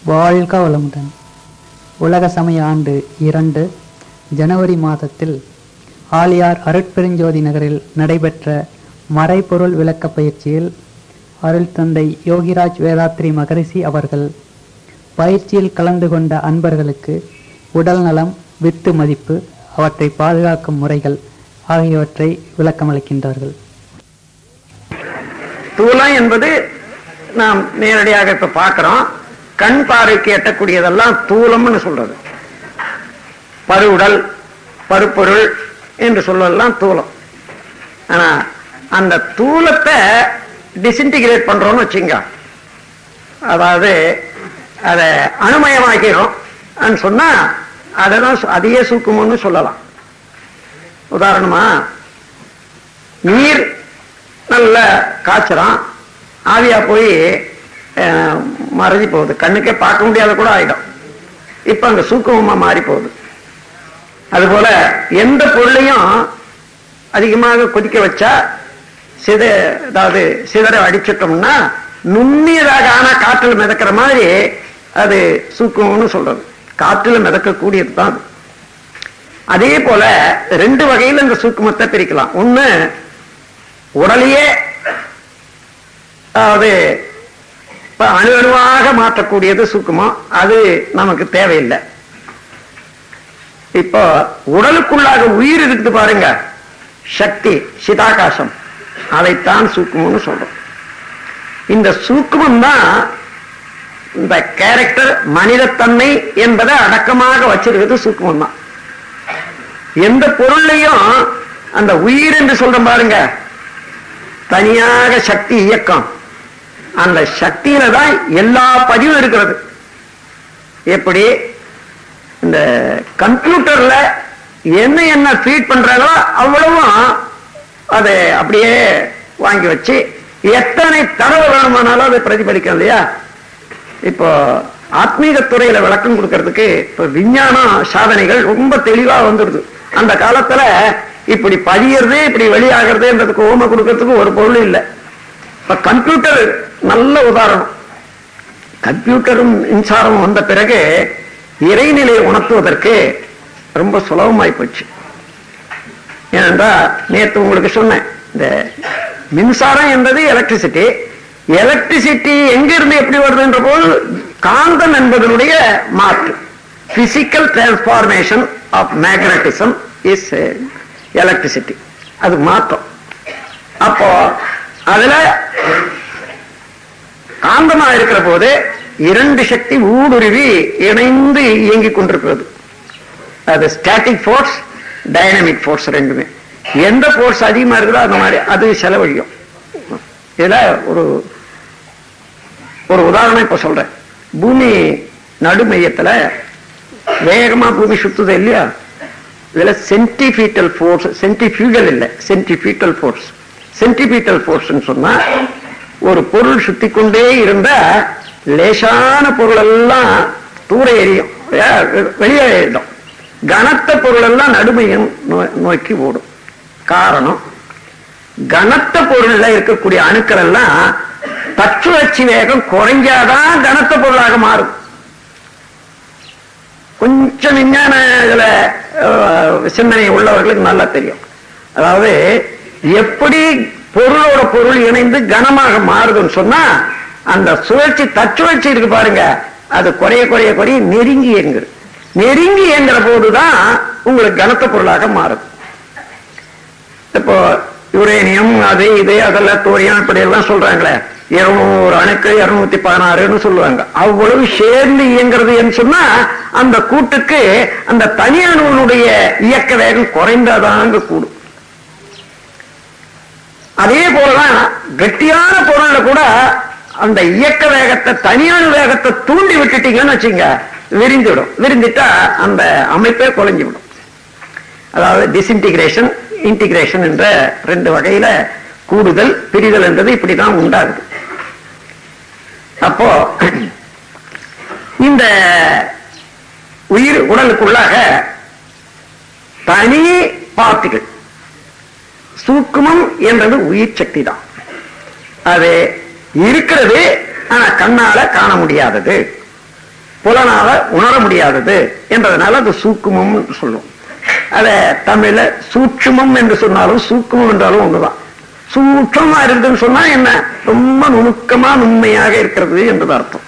வாழ்க வளமுடன். உலக சமய ஆண்டு 2 ஜனவரி மாதத்தில் ஆலியார் அருட்பெருஞ்சோதி நகரில் நடைபெற்ற மறைபொருள் விளக்க பயிற்சியில் அருள் தந்தை யோகிராஜ் வேதாத்ரி மகரிஷி அவர்கள் பயிற்சியில் கலந்து கொண்ட அன்பர்களுக்கு உடல் நலம், வித்து மதிப்பு, அவற்றை பாதுகாக்கும் முறைகள் ஆகியவற்றை விளக்கமளிக்கின்றார்கள். தூலம் என்பது நாம் நேரடியாக இப்ப பார்க்கிறோம். கண் பார்வைக்கு எட்டக்கூடியதெல்லாம் தூலம்னு சொல்றது. பருவுடல், பருப்பொருள் என்று சொல்வதெல்லாம் தூலம். ஆனா அந்த தூலத்தை டிஸ்இன்டிகிரேட் பண்றோம்னு வச்சுங்க, அதாவது அதை அணுமயமாக்கிறோம் சொன்னா அதெல்லாம் அதையே சூக்குமோன்னு சொல்லலாம். உதாரணமா, நீர் நல்ல காய்ச்சலாம், ஆவியா போய் மறைஞ்சி போகுது, கண்ணுக்கே பார்க்க முடியாத கூட ஆயிடும். இப்ப அங்க சூக்குமமா மாறி போகுது. அதுபோல எந்த பொருளையும் அதிகமாக கொதிக்க வச்சா அதாவது சிதற அடிச்சிட்டோம்னா நுண்ணியதாக ஆனா காற்றில் மிதக்கிற மாதிரி அது சூக்குமம்னு சொல்றது. காற்றில் மிதக்கக்கூடியது தான். அதே போல 2 வகையில் இந்த சூக்குமத்தை பிரிக்கலாம். ஒண்ணு, உடலையே அதாவது அணு அணுவாக மாற்றக்கூடியது சூக்குமம், அது நமக்கு தேவையில்லை. இப்போ உடலுக்குள்ளாக உயிர் இருக்குது பாருங்க, சக்தி, சிதாகாசம், அதைத்தான் சூக்குமம்னு சொல்றோம். இந்த சூக்குமம் தான் இந்த கேரக்டர், மனிதத்தன்மை என்பதை அடக்கமாக வச்சிருக்கிறது சூக்குமம் தான். எந்த பொருளையும் அந்த உயிர் என்று சொல்றோம் பாருங்க, தனியாக சக்தி இயக்கம், அந்த சக்தியில தான் எல்லா பதிவும் இருக்கிறது. எப்படி இந்த கம்ப்யூட்டர்ல என்ன ஃபீட் பண்றாங்களோ அவ்வளவும் அதை அப்படியே வாங்கி வச்சு எத்தனை தரவு வேணுமானாலும் அதை பிரதிபலிக்கும் இல்லையா? இப்போ ஆத்மீக துறையில விளக்கம் கொடுக்கறதுக்கு இப்ப விஞ்ஞான சாதனைகள் ரொம்ப தெளிவா வந்துடுது. அந்த காலத்துல இப்படி பதியறது, இப்படி வெளியாகிறதுன்றதுக்கு ஓமை கொடுக்கறதுக்கு ஒரு பொருள் இல்லை. இப்ப கம்ப்யூட்டர் நல்ல உதாரணம். கம்ப்யூட்டரும் மின்சாரமும் வந்த பிறகு இறைநிலையை உணர்த்துவதற்கு ரொம்ப சுலபமாய் போச்சு. ஏனென்றா நேற்று உங்களுக்கு சொன்னேன், இந்த மின்சாரம் என்பது எலக்ட்ரிசிட்டி. எலக்ட்ரிசிட்டி எங்கிருந்து எப்படி வருதுன்ற போது காந்தம் என்பதனுடைய மாற்று, physical transformation of magnetism is electricity, அது மாற்றம். அப்போ அதுல காந்தமா இருக்கிற போது 2 சக்தி ஊடுருவி இணைந்து இயங்கிக் கொண்டிருக்கிறது. அது ஸ்டாட்டிக் போர்ஸ், டைனமிக் போர்ஸ் ரெண்டுமே. எந்த போர்ஸ் அதிகமா இருக்குதோ அந்த மாதிரி அது செலவழியும். இதுல ஒரு உதாரணம் இப்ப சொல்றேன். பூமி நடுமையத்துல வேகமா பூமி சுத்துது இல்லையா? இதுல சென்டிபீட்டல் போர்ஸ், சென்டிபியூகல் இல்ல, சென்டிபீட்டல் போர்ஸ். சென்டிபீட்டல் போர்ஸ் சொன்னா ஒரு பொருள் சுத்தி கொண்டே இருந்த லேசான பொருள் எல்லாம் தூர எரியும், வெளியேறிடும். கனத்த பொருள் எல்லாம் நடுமையம் நோக்கி ஓடும். காரணம், கனத்த பொருள்ல இருக்கக்கூடிய அணுக்கள் எல்லாம் தச்சுழற்சி வேகம் குறைஞ்சாதான் கனத்த பொருளாக மாறும். கொஞ்சம் விஞ்ஞான இதுல சிந்தனை உள்ளவர்களுக்கு நல்லா தெரியும். அதாவது எப்படி பொருளோட பொருள் இணைந்து கனமாக மாறுதுன்னு சொன்னா, அந்த சுழற்சி, தச்சுழற்சி இருக்கு பாருங்க, அது குறைய குறைய குறைய நெருங்கி இயங்குது. நெருங்கி இயங்குற போதுதான் உங்களுக்கு கனத்த பொருளாக மாறும். இப்போ யுரேனியம், அது இது அதெல்லாம் தோரியம் இப்படி எல்லாம் சொல்றாங்களே, 200 அணுக்கு 216 சொல்லுவாங்க. அவ்வளவு சேர்ந்து இயங்குறது என்று சொன்னா அந்த கூட்டுக்கு அந்த தனி அணுவனுடைய இயக்க வேகம் குறைந்தாதாங்க கூடும். அதே போலதான் கெட்டியான பொருள்ல கூட அந்த இயக்க வேகத்தை, தனியான வேகத்தை தூண்டி விட்டுட்டீங்கன்னு வச்சுங்க, விரிந்துவிடும். விரிந்துட்டா அந்த அமைப்பே குறைஞ்சு விடும். அதாவது டிஸ்இன்டிகிரேஷன், இன்டிகிரேஷன் என்ற 2 வகையில கூடுதல், பிரிதல் என்றது இப்படிதான் உண்டாகுது. அப்போ இந்த உயிர் உடலுக்குள்ளாக தனி பார்ட்டிகள், சூக்குமம் என்றது உயிர் சக்தி தான். அது இருக்கிறது, ஆனா கண்ணால காண முடியாதது. புலனால உணர முடியாதது என்றதுனால அது சூக்குமம் சொல்லுவோம். அத தமிழ்ல சூட்சுமம் என்று சொன்னாலும் சூக்குமம் என்றாலும் ஒண்ணுதான். சூட்சமா இருக்குதுன்னு சொன்னா என்ன, ரொம்ப நுணுக்கமா நுண்மையாக இருக்கிறது என்றது அர்த்தம்.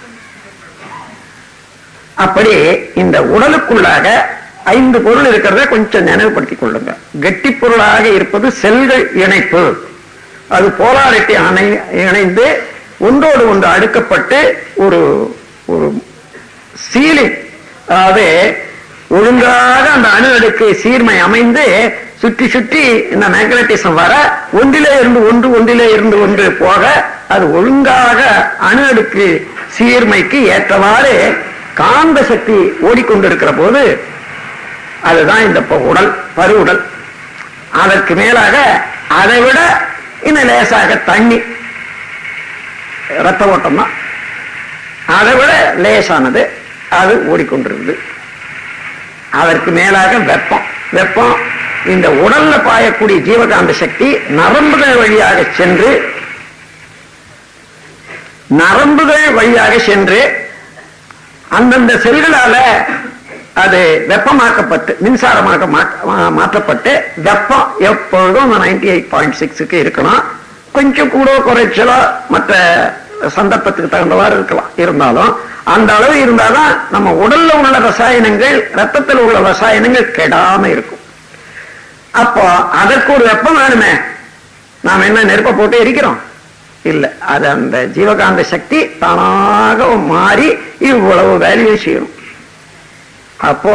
அப்படி இந்த உடலுக்குள்ளாக 5 பொருள் இருக்கிறத கொஞ்சம் நினைவுபடுத்திக் கொள்ளுங்க. கெட்டி பொருளாக இருப்பது செல்கள் இணைப்பு. அது போலாரிட்டி இணைந்து ஒன்றோடு ஒன்று அடுக்கப்பட்டு ஒரு ஒரு சீலிங், அதாவது ஒழுங்காக அந்த அணு அடுக்கு சீர்மை அமைந்து சுற்றி சுற்றி இந்த மேக்னட்டிசம் வர ஒன்றிலே இருந்து ஒன்று போக அது ஒழுங்காக அணு அடுக்கு சீர்மைக்கு ஏற்றவாறு காந்த சக்தி ஓடிக்கொண்டிருக்கிற போது அதுதான் இந்த உடல், பருவுடல். அதற்கு மேலாக அதை விட இன்னும் லேசாக தண்ணி, ரத்த ஓட்டம் தான், அதை விட லேசானது அது ஓடிக்கொண்டிருக்குது. அதற்கு மேலாக வெப்பம் இந்த உடல்ல பாயக்கூடிய ஜீவகாந்த சக்தி நரம்புகள் வழியாக சென்று அந்தந்த செல்களால அது வெப்பமாக்கப்பட்டு மின்சாரமாக மாற்றப்பட்டு வெப்பம் எப்பொழுதும் 98.6 இருக்கணும். கொஞ்சம் கூட குறைச்சலோ மற்ற சந்தர்ப்பத்துக்கு தகுந்தவாறு இருக்கலாம். இருந்தாலும் அந்த அளவு இருந்தாதான் நம்ம உடல்ல உள்ள ரசாயனங்கள், ரத்தத்தில் உள்ள ரசாயனங்கள் கெடாம இருக்கும். அப்போ அதற்கு ஒரு வெப்பம் வேணுமே. நாம் என்ன நெருப்பை போட்டு எரிக்கிறோம்? இல்ல, அது அந்த ஜீவகாந்த சக்தி தானாக மாறி இவ்வளவு வேலையை செய்யணும். அப்போ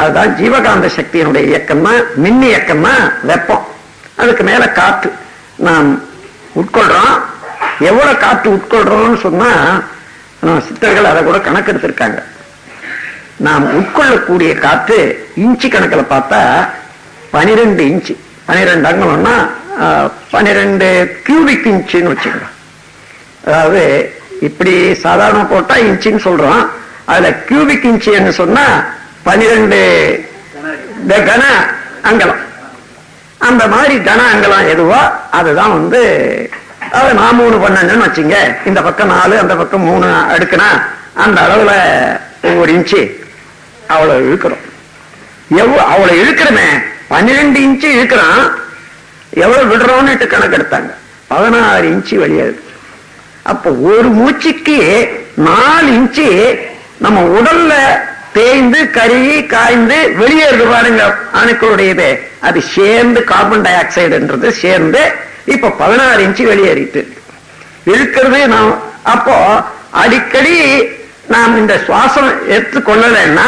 அதுதான் ஜீவகாந்த சக்தியினுடைய இயக்கம் தான், மின் இயக்கம் தான் வெப்பம். அதுக்கு மேல காற்று நாம் உட்கொள்றோம். எவ்வளவு காற்று உட்கொள்றோம்னு சொன்னா சித்தர்கள் அதை கூட கணக்கெடுத்திருக்காங்க. நாம் உட்கொள்ளக்கூடிய காற்று இன்ச்சு கணக்கில் பார்த்தா 12 இன்ச்சு, 12 அங்கம்னா 12 கியூபிக் இன்ச்சுன்னு வச்சுக்கிறோம். அதாவது இப்படி சாதாரண போட்டா இன்ச்சுன்னு சொல்றோம், அதுல கியூபிக் இன்ச்சு சொன்னா 12 கன அங்கலம். அந்த மாதிரி கன அங்கலம் எதுவோ அதுதான் அதை நான் 3 பண்ணேன்னு வச்சுங்க. இந்த பக்கம் 4, அந்த பக்கம் 3 அடுக்குனா அந்த அளவுல ஒவ்வொரு இன்ச்சு அவ்வளவு இழுக்கிறோம். அவ்வளவு இழுக்கிறமே, 12 இன்ச்சு இழுக்கிறான். எவ்வளவு விடுறோம்னு கணக்கெடுத்தாங்க, 16 இன்ச்சு வெளியாகுது. அப்ப ஒரு மூச்சுக்கு 4 இன்ச்சு நம்ம உடல்ல தேய்ந்து கருகி காய்ந்து வெளியேறது பாருங்க அணுக்களுடையது. அது சேர்ந்து கார்பன் டை ஆக்சைடுன்றது சேர்ந்து இப்ப 16 இன்ச்சு வெளியேறிட்டு இருக்கிறது. நாம் அப்போ அடிக்கடி நாம் இந்த சுவாசம் எடுத்துக்கொள்ளலைன்னா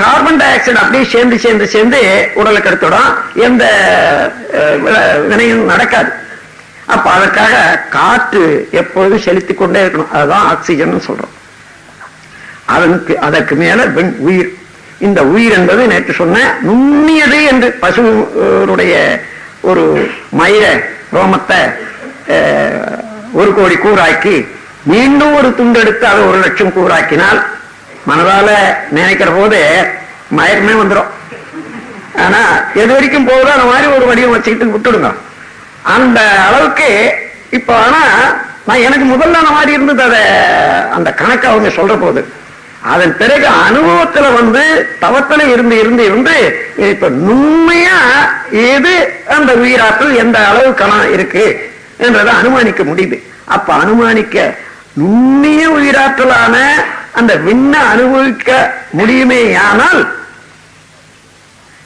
கார்பன் டை ஆக்சைடு அப்படியே சேர்ந்து உடலுக்கு எடுத்துடும், எந்த வினையும் நடக்காது. அப்ப அதற்காக காற்று எப்பொழுதும் செலுத்திக் கொண்டே இருக்கணும். அதுதான் ஆக்சிஜன் சொல்றோம். அதற்கு மேல உயிர். இந்த உயிர் என்பது நேற்று சொன்ன நுண்ணியது என்று பசுடைய ஒரு மயிர ரோமத்தை 1 கோடி கூறாக்கி மீண்டும் ஒரு துண்டு எடுத்து அதை 1 லட்சம் கூறாக்கினால் மனதால நினைக்கிற போது மயக்கமே வந்துடும். ஆனா எது வரைக்கும் போகுதோ அந்த மாதிரி ஒரு வடிவம் வச்சுக்கிட்டு விட்டுடுங்க. அந்த அளவுக்கு இப்ப ஆனா நான் எனக்கு முதல்ல அந்த மாதிரி இருந்தது. அதை அந்த கணக்கு அவங்க சொல்ற போது அதன் பிறகு அனுபவத்துல தவத்துல இருந்து இப்ப நுண்மையா எது அந்த உயிராற்றல் எந்த அளவு கணம் இருக்கு என்றதை அனுமானிக்க முடியுது. அப்ப அனுமானிக்க நுண்ணிய உயிராற்றலான அந்த விண்ண அனுபவிக்க முடியுமே. ஆனால்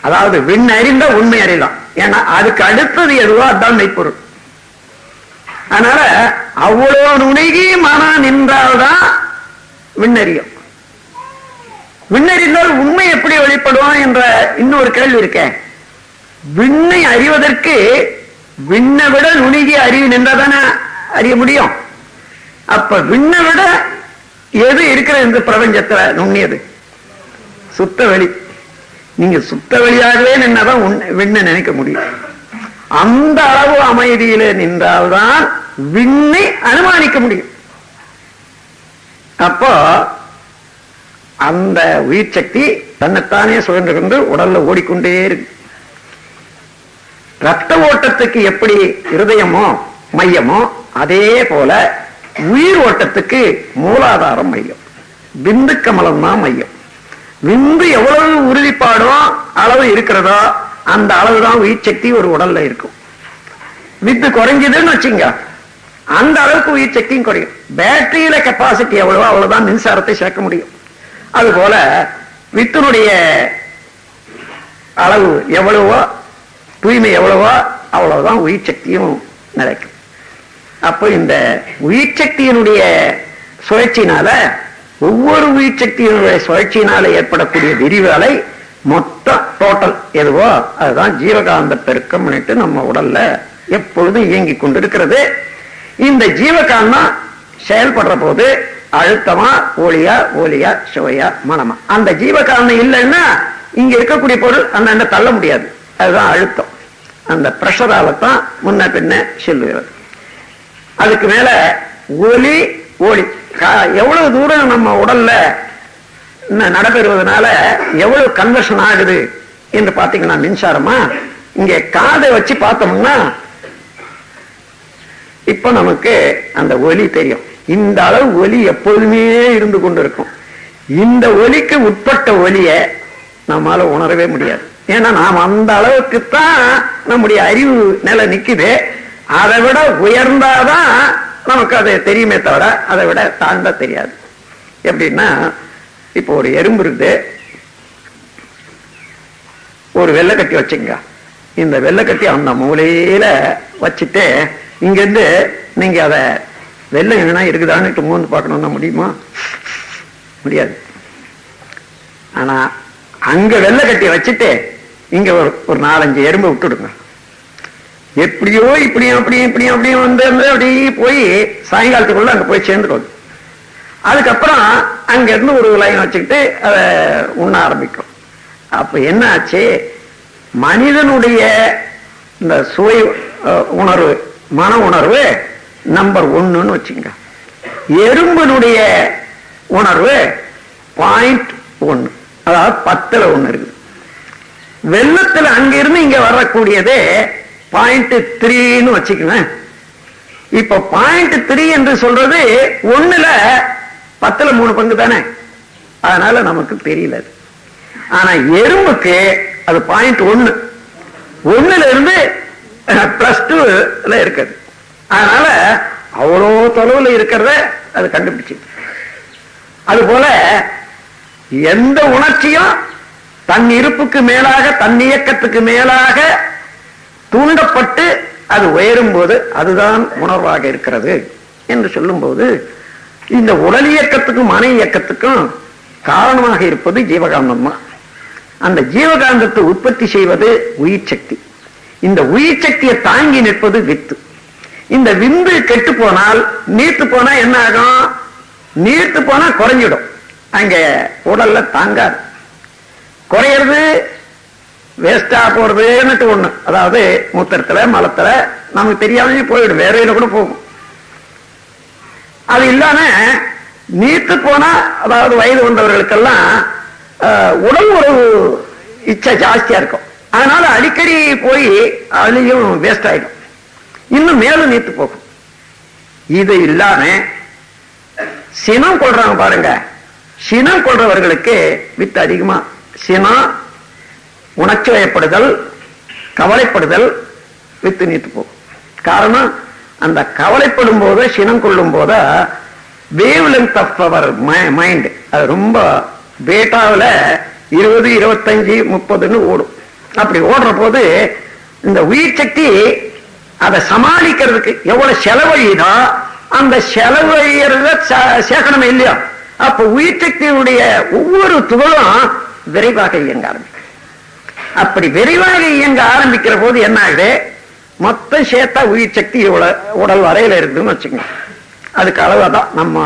அதாவது விண் அறிந்த உண்மை அறியலாம். ஏன்னா அதுக்கு அடுத்தது எதுவோ அதுதான் மெய்ப்பொருள். அதனால அவ்வளவு நுணுகி மன நின்றால்தான் விண்ணறியும். விண்ணறிந்தால் உண்மை எப்படி வெளிப்படும் என்ற இன்னொரு கேள்வி இருக்க. விண்ணை அறிவதற்கு விண்ணை விட நுணுகி அறிவு நின்றதானே அறிய முடியும். அப்ப விண்ணை விட எது இருக்கிற இந்த பிரபஞ்சத்துல நுண்ணியது? சுத்த வெளி. நீங்க சுத்த வெளியாகவே நின்னதான் விண்ணை நினைக்க முடியும். அந்த அளவு அமைதியில நின்றால்தான் விண்ணை அனுமானிக்க முடியும். அப்போ அந்த உயிர் சக்தி தன்னைத்தானே சுழன்று கொண்டு உடல்ல ஓடிக்கொண்டே இருக்கு. ரத்த ஓட்டத்துக்கு எப்படி இருதயமோ மையமோ அதே போல உயிர் ஓட்டத்துக்கு மூலாதாரம் மையம். விந்து கமலம் தான் மையம். விந்து எவ்வளவு உறுதிப்பாடும் அளவு இருக்கிறதோ அந்த அளவுதான் உயிர் சக்தி ஒரு உடல்ல இருக்கும். வித்து குறைஞ்சதுன்னு வச்சுங்க, அந்த அளவுக்கு உயிர் சக்தியும் குறையும். பேட்டரியில கெப்பாசிட்டி எவ்வளவோ அவ்வளவுதான் மின்சாரத்தை சேர்க்க முடியும். அதுபோல வித்தினுடைய அளவு எவ்வளவோ, தூய்மை எவ்வளவோ அவ்வளவுதான் உயிர் சக்தியும் நிலைக்கும். அப்போ இந்த உயிர் சக்தியினுடைய சுழற்சியினால, ஒவ்வொரு உயிர் சக்தியினுடைய சுழற்சியினால ஏற்படக்கூடிய விரிவலை மொத்தம் டோட்டல் எதுவோ அதுதான் ஜீவகாந்த பெருக்கம் நம்ம உடல்ல எப்பொழுதும் இயங்கி கொண்டிருக்கிறது. இந்த ஜீவகாந்தம் செயல்படுற போது அழுத்தமா ஒளியா ஒலியா சுவையா மனமா, அந்த ஜீவகாந்தம் இல்லைன்னா இங்க இருக்கக்கூடிய பொருள் அந்த தள்ள முடியாது. அதுதான் அழுத்தம். அந்த பிரஷரால தான் முன்ன பின்ன செல்லுகிறது. அதுக்கு மேல ஒலி ஒளி எவ்வளவு தூரம் நம்ம உடல்ல நடைபெறுவதனால எவ்வளவு கன்வர்ஷன் ஆகுது என்று பாத்தீங்கன்னா, மின்சாரமா இங்க காதை வச்சு பார்த்தோம்னா இப்ப நமக்கு அந்த ஒலி தெரியும். இந்த அளவு ஒலி எப்போதுமே இருந்து கொண்டிருக்கும். இந்த ஒலிக்கு உட்பட்ட ஒலிய நம்மால உணரவே முடியாது. ஏன்னா நாம் அந்த அளவுக்குத்தான் நம்முடைய அறிவு நிலை நிக்குது. அதை விட உயர்ந்தாதான் நமக்கு அது தெரியுமே தவிர அதை விட தாழ்ந்தா தெரியாது. எப்படின்னா, இப்போ ஒரு எறும்பு இருக்குது, ஒரு வெள்ளைக்கட்டி வச்சுங்க. இந்த வெள்ளைக்கட்டி அந்த மூலையில வச்சுட்டு இங்கிருந்து நீங்க அதை வெள்ளை எங்கன்னா இருக்குதான்னு மூந்து பார்க்கணும்னா முடியுமா? முடியாது. ஆனா அங்க வெள்ளைக்கட்டியை வச்சுட்டு இங்க ஒரு 4-5 எறும்பை விட்டுடுங்க. எப்படியோ இப்படியும் அப்படியும் இப்படியும் அப்படியும் வந்து அப்படி போய் சாயங்காலத்துக்குள்ள அங்க போய் சேர்ந்துடும். அதுக்கப்புறம் அங்க இருந்து ஒரு லைன் வச்சுக்கிட்டு அதை உண்ண ஆரம்பிக்கும். அப்ப என்ன ஆச்சு, மனிதனுடைய இந்த சுவை உணர்வு, மன உணர்வு நம்பர் 1ன்னு வச்சுங்க. எறும்பனுடைய உணர்வு 0.1, அதாவது 10ல் 1 இருக்குது. வெள்ளத்துல அங்கிருந்து இங்க வரக்கூடியது 0.3ன்னு வச்சுக்கோங்க. இப்ப 0.3 என்று சொல்றது 1ல 10ல் 3 பங்கு தானே, அதனால நமக்கு தெரியல. ஆனா எறும்புக்கு அது 0.1, 1ல இருந்து +2ல இருக்குது. அதனால அவ்வளோ தொலைவில் இருக்கிறத அது கண்டுபிடிச்சு. அதுபோல எந்த உணர்ச்சியும் தன் இருப்புக்கு மேலாக, தன் இயக்கத்துக்கு மேலாக தூண்டப்பட்டு அது உயரும் போது அதுதான் உணர்வாக இருக்கிறது என்று சொல்லும் போது, இந்த உடல் இயக்கத்துக்கும் மன இயக்கத்துக்கும் காரணமாக இருப்பது ஜீவகாந்தம் தான். அந்த ஜீவகாந்தத்தை உற்பத்தி செய்வது உயிர் சக்தி. இந்த உயிர் சக்தியை தாங்கி நிற்பது வித்து. இந்த விந்து கெட்டு போனால், நீர்த்து போனா என்ன ஆகும்? நீர்த்து போனா குறைஞ்சிடும், அங்க உடல்ல தாங்காது. குறையிறது வேஸ்டா போறதுன்னு ஒண்ணு, அதாவது மூத்திரத்துல மலத்துல நமக்கு தெரியாம போயிடும், வேற கூட போகும். அது இல்லாம நீர்த்து போனா, அதாவது வயது வந்தவர்களுக்கெல்லாம் உடல் உறவு இச்சை ஜாஸ்தியா இருக்கும். அதனால அடிக்கடி போய் அதுலயும் வேஸ்ட் ஆயிடும், இன்னும் மேலும் நீர்த்து போகும். இது இல்லாம சினம் கொள்றாங்க பாருங்க. சினம் கொள்றவர்களுக்கு வித்து அதிகமா, சினம், உணர்ச்சி வயப்படுதல், கவலைப்படுதல், வித்து நீர்த்து போகும். காரணம், அந்த கவலைப்படும் போது, சினம் கொள்ளும் போத wavelength of our mind அது ரொம்ப பேட்டாவில் 20, 25, 30ன்னு ஓடும். அப்படி ஓடுற போது இந்த உயிர் சக்தி அதை சமாளிக்கிறதுக்கு எவ்வளவு செலவழிதோ அந்த செலவழியறத சேர்க்கணுமே இல்லையோ. அப்ப உயிர் சக்தியுடைய ஒவ்வொரு துகளும் விரைவாக இயங்க ஆரம்பிக்கும். அப்படி விரைவாக இயங்க ஆரம்பிக்கிற போது என்ன ஆகுது, மொத்தம் சேர்த்தா உயிர் சக்தி உடல் வரையில இருக்குதுன்னு வச்சுக்கோங்க. அதுக்கு அளவுதான் நம்ம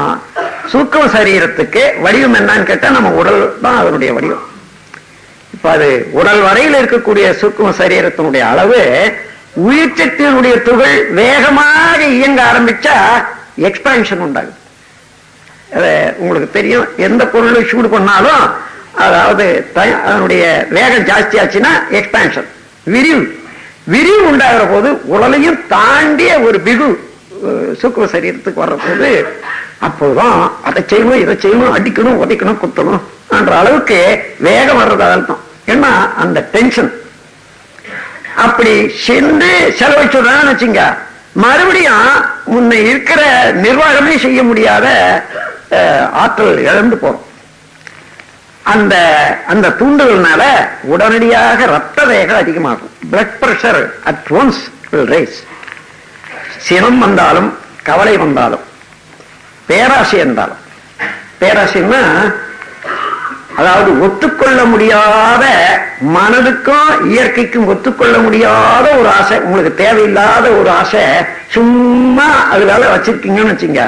சூக்ஷ்ம சரீரத்துக்கு வடிவம் என்னன்னு கேட்டா நம்ம உடல் தான் அதனுடைய வடிவம். இப்ப அது உடல் வரையில் இருக்கக்கூடிய சூக்ஷ்ம சரீரத்தினுடைய அளவு, உயிர் சக்தியினுடைய துகள் வேகமாக இயங்க ஆரம்பிச்சா எக்ஸ்பான்ஷன் உண்டாகுது. உங்களுக்கு தெரியும், எந்த பொருளை சூடு பண்ணாலும் அதாவது அதனுடைய வேகம் ஜாஸ்தி ஆச்சுன்னா எக்ஸ்பான்ஷன், விரிவு உண்டாகிற போது உடலையும் தாண்டிய ஒரு பிகு சூக்ஷ்ம சரீரத்துக்கு வர்ற போது அப்போதான் அதை செய்யணும் இதை செய்யணும், அடிக்கணும் உதைக்கணும் குத்தணும் என்ற அளவுக்கு வேகம் வர்றது அர்த்தம். ஏன்னா அந்த டென்ஷன் அப்படி சென்று செலவழிச்சுடுறான்னு வச்சுங்க, மறுபடியும் முன்ன இருக்கிற நிர்வாகமே செய்ய முடியாத ஆற்றல் இழந்து போறோம். அந்த அந்த தூண்டுதல்னால உடனடியாக ரத்த வேகம் அதிகமாகும். Blood pressure at once will rise. சினம் வந்தாலும் கவலை வந்தாலும் பேராசை இருந்தாலும், பேராசைன்னா அதாவது ஒத்துக்கொள்ள முடியாத மனதுக்கும் இயற்கைக்கும் ஒத்துக்கொள்ள முடியாத ஒரு ஆசை, உங்களுக்கு தேவையில்லாத ஒரு ஆசை சும்மா அதனால வச்சிருக்கீங்கன்னு வச்சுங்க,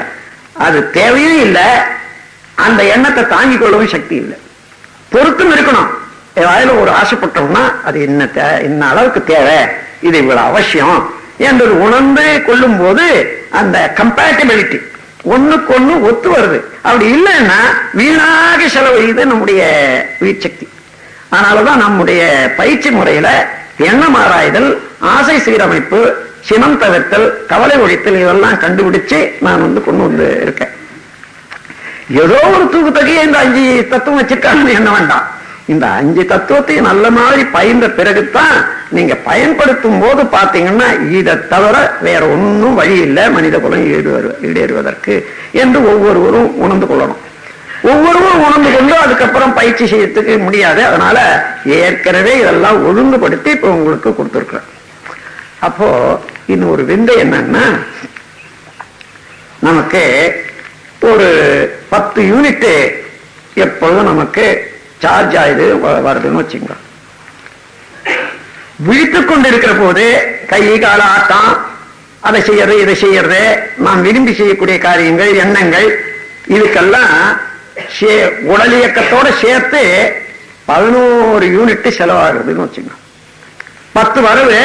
அது தேவையும் இல்லை, அந்த எண்ணத்தை தாங்கிக் கொள்ளவும் சக்தி இல்லை. பொருத்தம் இருக்கணும். ஏதாவது ஒரு ஆசைப்பட்டோம்னா அது என்ன அளவுக்கு தேவை, இது இவ்வளவு அவசியம் என்று உணர்ந்து கொள்ளும் போது அந்த கம்பேட்டபிலிட்டி ஒண்ணுக்கு ஒண்ணு ஒத்து வருது. அப்படி இல்லைன்னா வீணாக செலவழிது நம்முடைய உயிர் சக்தி. அதனாலதான் நம்முடைய பயிற்சி முறையில எண்ணம் ஆராய்தல், ஆசை சீரமைப்பு, சினம் தவிர்த்தல், கவலை ஒழித்தல் இதெல்லாம் கண்டுபிடிச்சு நான் கொண்டு வந்து இருக்கேன். ஏதோ ஒரு தூக்கத்தகைய இந்த 5 தத்துவம் வச்சிருக்காங்கன்னு என்ன வேண்டாம். இந்த 5 தத்துவத்தை நல்ல மாதிரி பயின்ற பிறகுதான் நீங்க பயன்படுத்தும் போது பாத்தீங்கன்னா இதை தவிர வேற ஒன்னும் வழி இல்லை மனித குலம் ஈடேறுவதற்கு என்று ஒவ்வொருவரும் உணர்ந்து கொள்ளணும். ஒவ்வொருவரும் உணர்ந்து கொண்டு அதுக்கப்புறம் பயிற்சி செய்யறதுக்கு முடியாது. அதனால ஏற்கனவே இதெல்லாம் ஒழுங்குபடுத்தி இப்ப உங்களுக்கு கொடுத்துருக்கிறேன். அப்போ இன்னும் ஒரு விந்தை என்னன்னா, நமக்கு ஒரு 10 யூனிட் எப்பொழுதும் நமக்கு சார்ஜ் ஆயுது வருதுன்னு வச்சுங்க. விழித்துக் கொண்டிருக்கிற போது கை கால ஆட்டம், அதை செய்யறது இதை செய்யறது, நாம் விரும்பி செய்யக்கூடிய காரியங்கள் எண்ணங்கள் இதுக்கெல்லாம் உடல் இயக்கத்தோட சேர்த்து 11 யூனிட் செலவாகுதுன்னு வச்சுங்க. 10 வரவு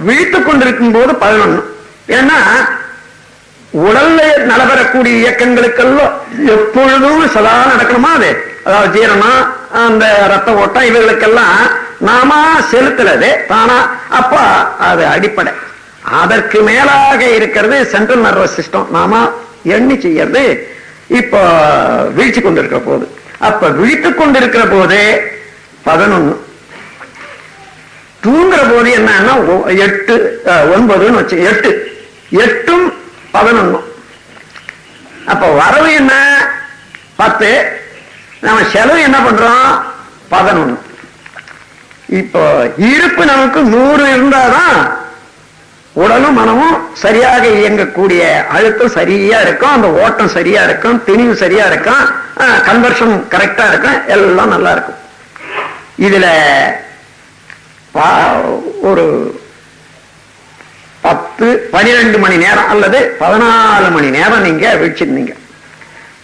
விழித்துக் கொண்டிருக்கும் போது 11. ஏன்னா உடல்ல நடைபெறக்கூடிய இயக்கங்களுக்கெல்லாம் எப்பொழுதும் சதா நடக்கணுமா அது, அதாவது ஜீரணம், அந்த ரத்த ஓட்டம் இவர்களுக்கெல்லாம் நாம செலுத்துறது தானா. அப்ப அது அடிப்படை. அதற்கு மேலாக இருக்கிறது சென்ட்ரல் நர்வஸ் சிஸ்டம், நாம எண்ணி செய்யறது. இப்போ வீழ்ச்சி கொண்டிருக்கிற போது, அப்ப விழித்துக் கொண்டிருக்கிற போது 11, தூங்குற போது என்னன்னா 8 9ன்னு வச்சு 8 8ம் 11. அப்ப வரவு என்ன 10, நம்ம செலவு என்ன பண்றோம் 11. இப்போ இருப்பு நமக்கு 100 இருந்தாதான் உடலும் மனமும் சரியாக இயங்கக்கூடிய அழுத்தம் சரியா இருக்கும், அந்த ஓட்டம் சரியா இருக்கும், திணிவு சரியா இருக்கும், கன்வர்ஷன் கரெக்டா இருக்கும், எல்லாம் நல்லா இருக்கும். இதுல ஒரு 10 12 மணி நேரம் அல்லது 14 மணி நேரம் நீங்க வச்சிருந்தீங்க.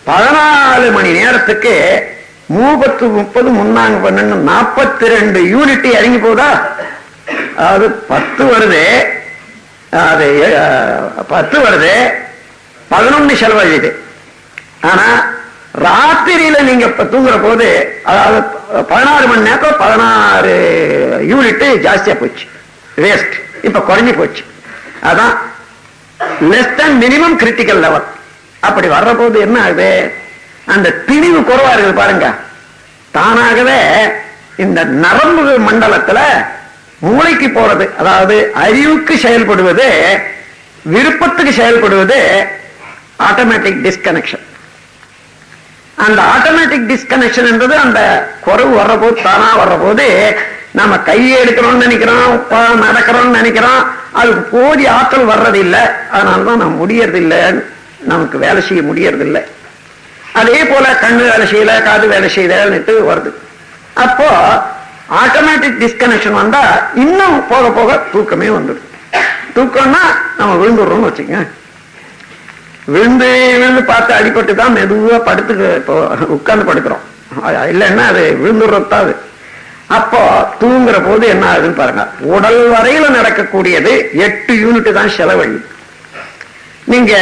14 மணி நேரத்துக்கு 30 30 முன்னாங்க 12 42 யூனிட் இறங்கி போதா. அதாவது 10 வருது, அது 10 வருது, 11 செலவழிது. ஆனா ராத்திரியில நீங்க தூங்குற போது அதாவது 16 மணி நேரத்துல 16 யூனிட் ஜாஸ்தியா போச்சு, வேஸ்ட். இப்ப குறைஞ்சி போச்சு. அதான் less than minimum critical level. அப்படி வர்ற போது என்ன ஆகுது, அந்த திணிவு குறைவா இருக்குது பாருங்க. தானாகவே இந்த நரம்பு மண்டலத்துல மூளைக்கு போறது, அதாவது அறிவுக்கு செயல்படுவது, விருப்பத்துக்கு செயல்படுவது ஆட்டோமேட்டிக் டிஸ்கனெக்ஷன். அந்த ஆட்டோமேட்டிக் டிஸ்கனெக்ஷன் என்பது அந்த குறைவு வர்ற போது, தானா வர்ற போது நம்ம கையை எடுக்கணும்னு நினைக்கிறோம், நடக்கிறோம்னு நினைக்கிறோம், அதுக்கு போதிய ஆற்றல் வர்றது இல்லை. அதனாலதான் நம்ம முடியறது இல்லை, நமக்கு வேலை செய்ய முடியறது இல்லை. அதே போல கண்ணு வேலை செய்யல, காது வேலை செய்யலன்னுட்டு வருது. அப்போ ஆட்டோமேட்டிக் டிஸ்கனெக்ஷன் வந்தா இன்னும் போக போக தூக்கமே வந்துடும். தூக்கம்னா நம்ம விழுந்துடுறோம்னு வச்சுங்க. விழுந்து விழுந்து பார்த்து அடிபட்டு தான் மெதுவா படுத்துக்கு இப்போ உட்கார்ந்து படுக்கிறோம், இல்லைன்னா அது விழுந்துடுறது. அப்போ தூங்குற போது என்ன ஆகுதுன்னு பாருங்க. உடல் வரையில நடக்கக்கூடியது 8 யூனிட் தான் செலவழி. நீங்க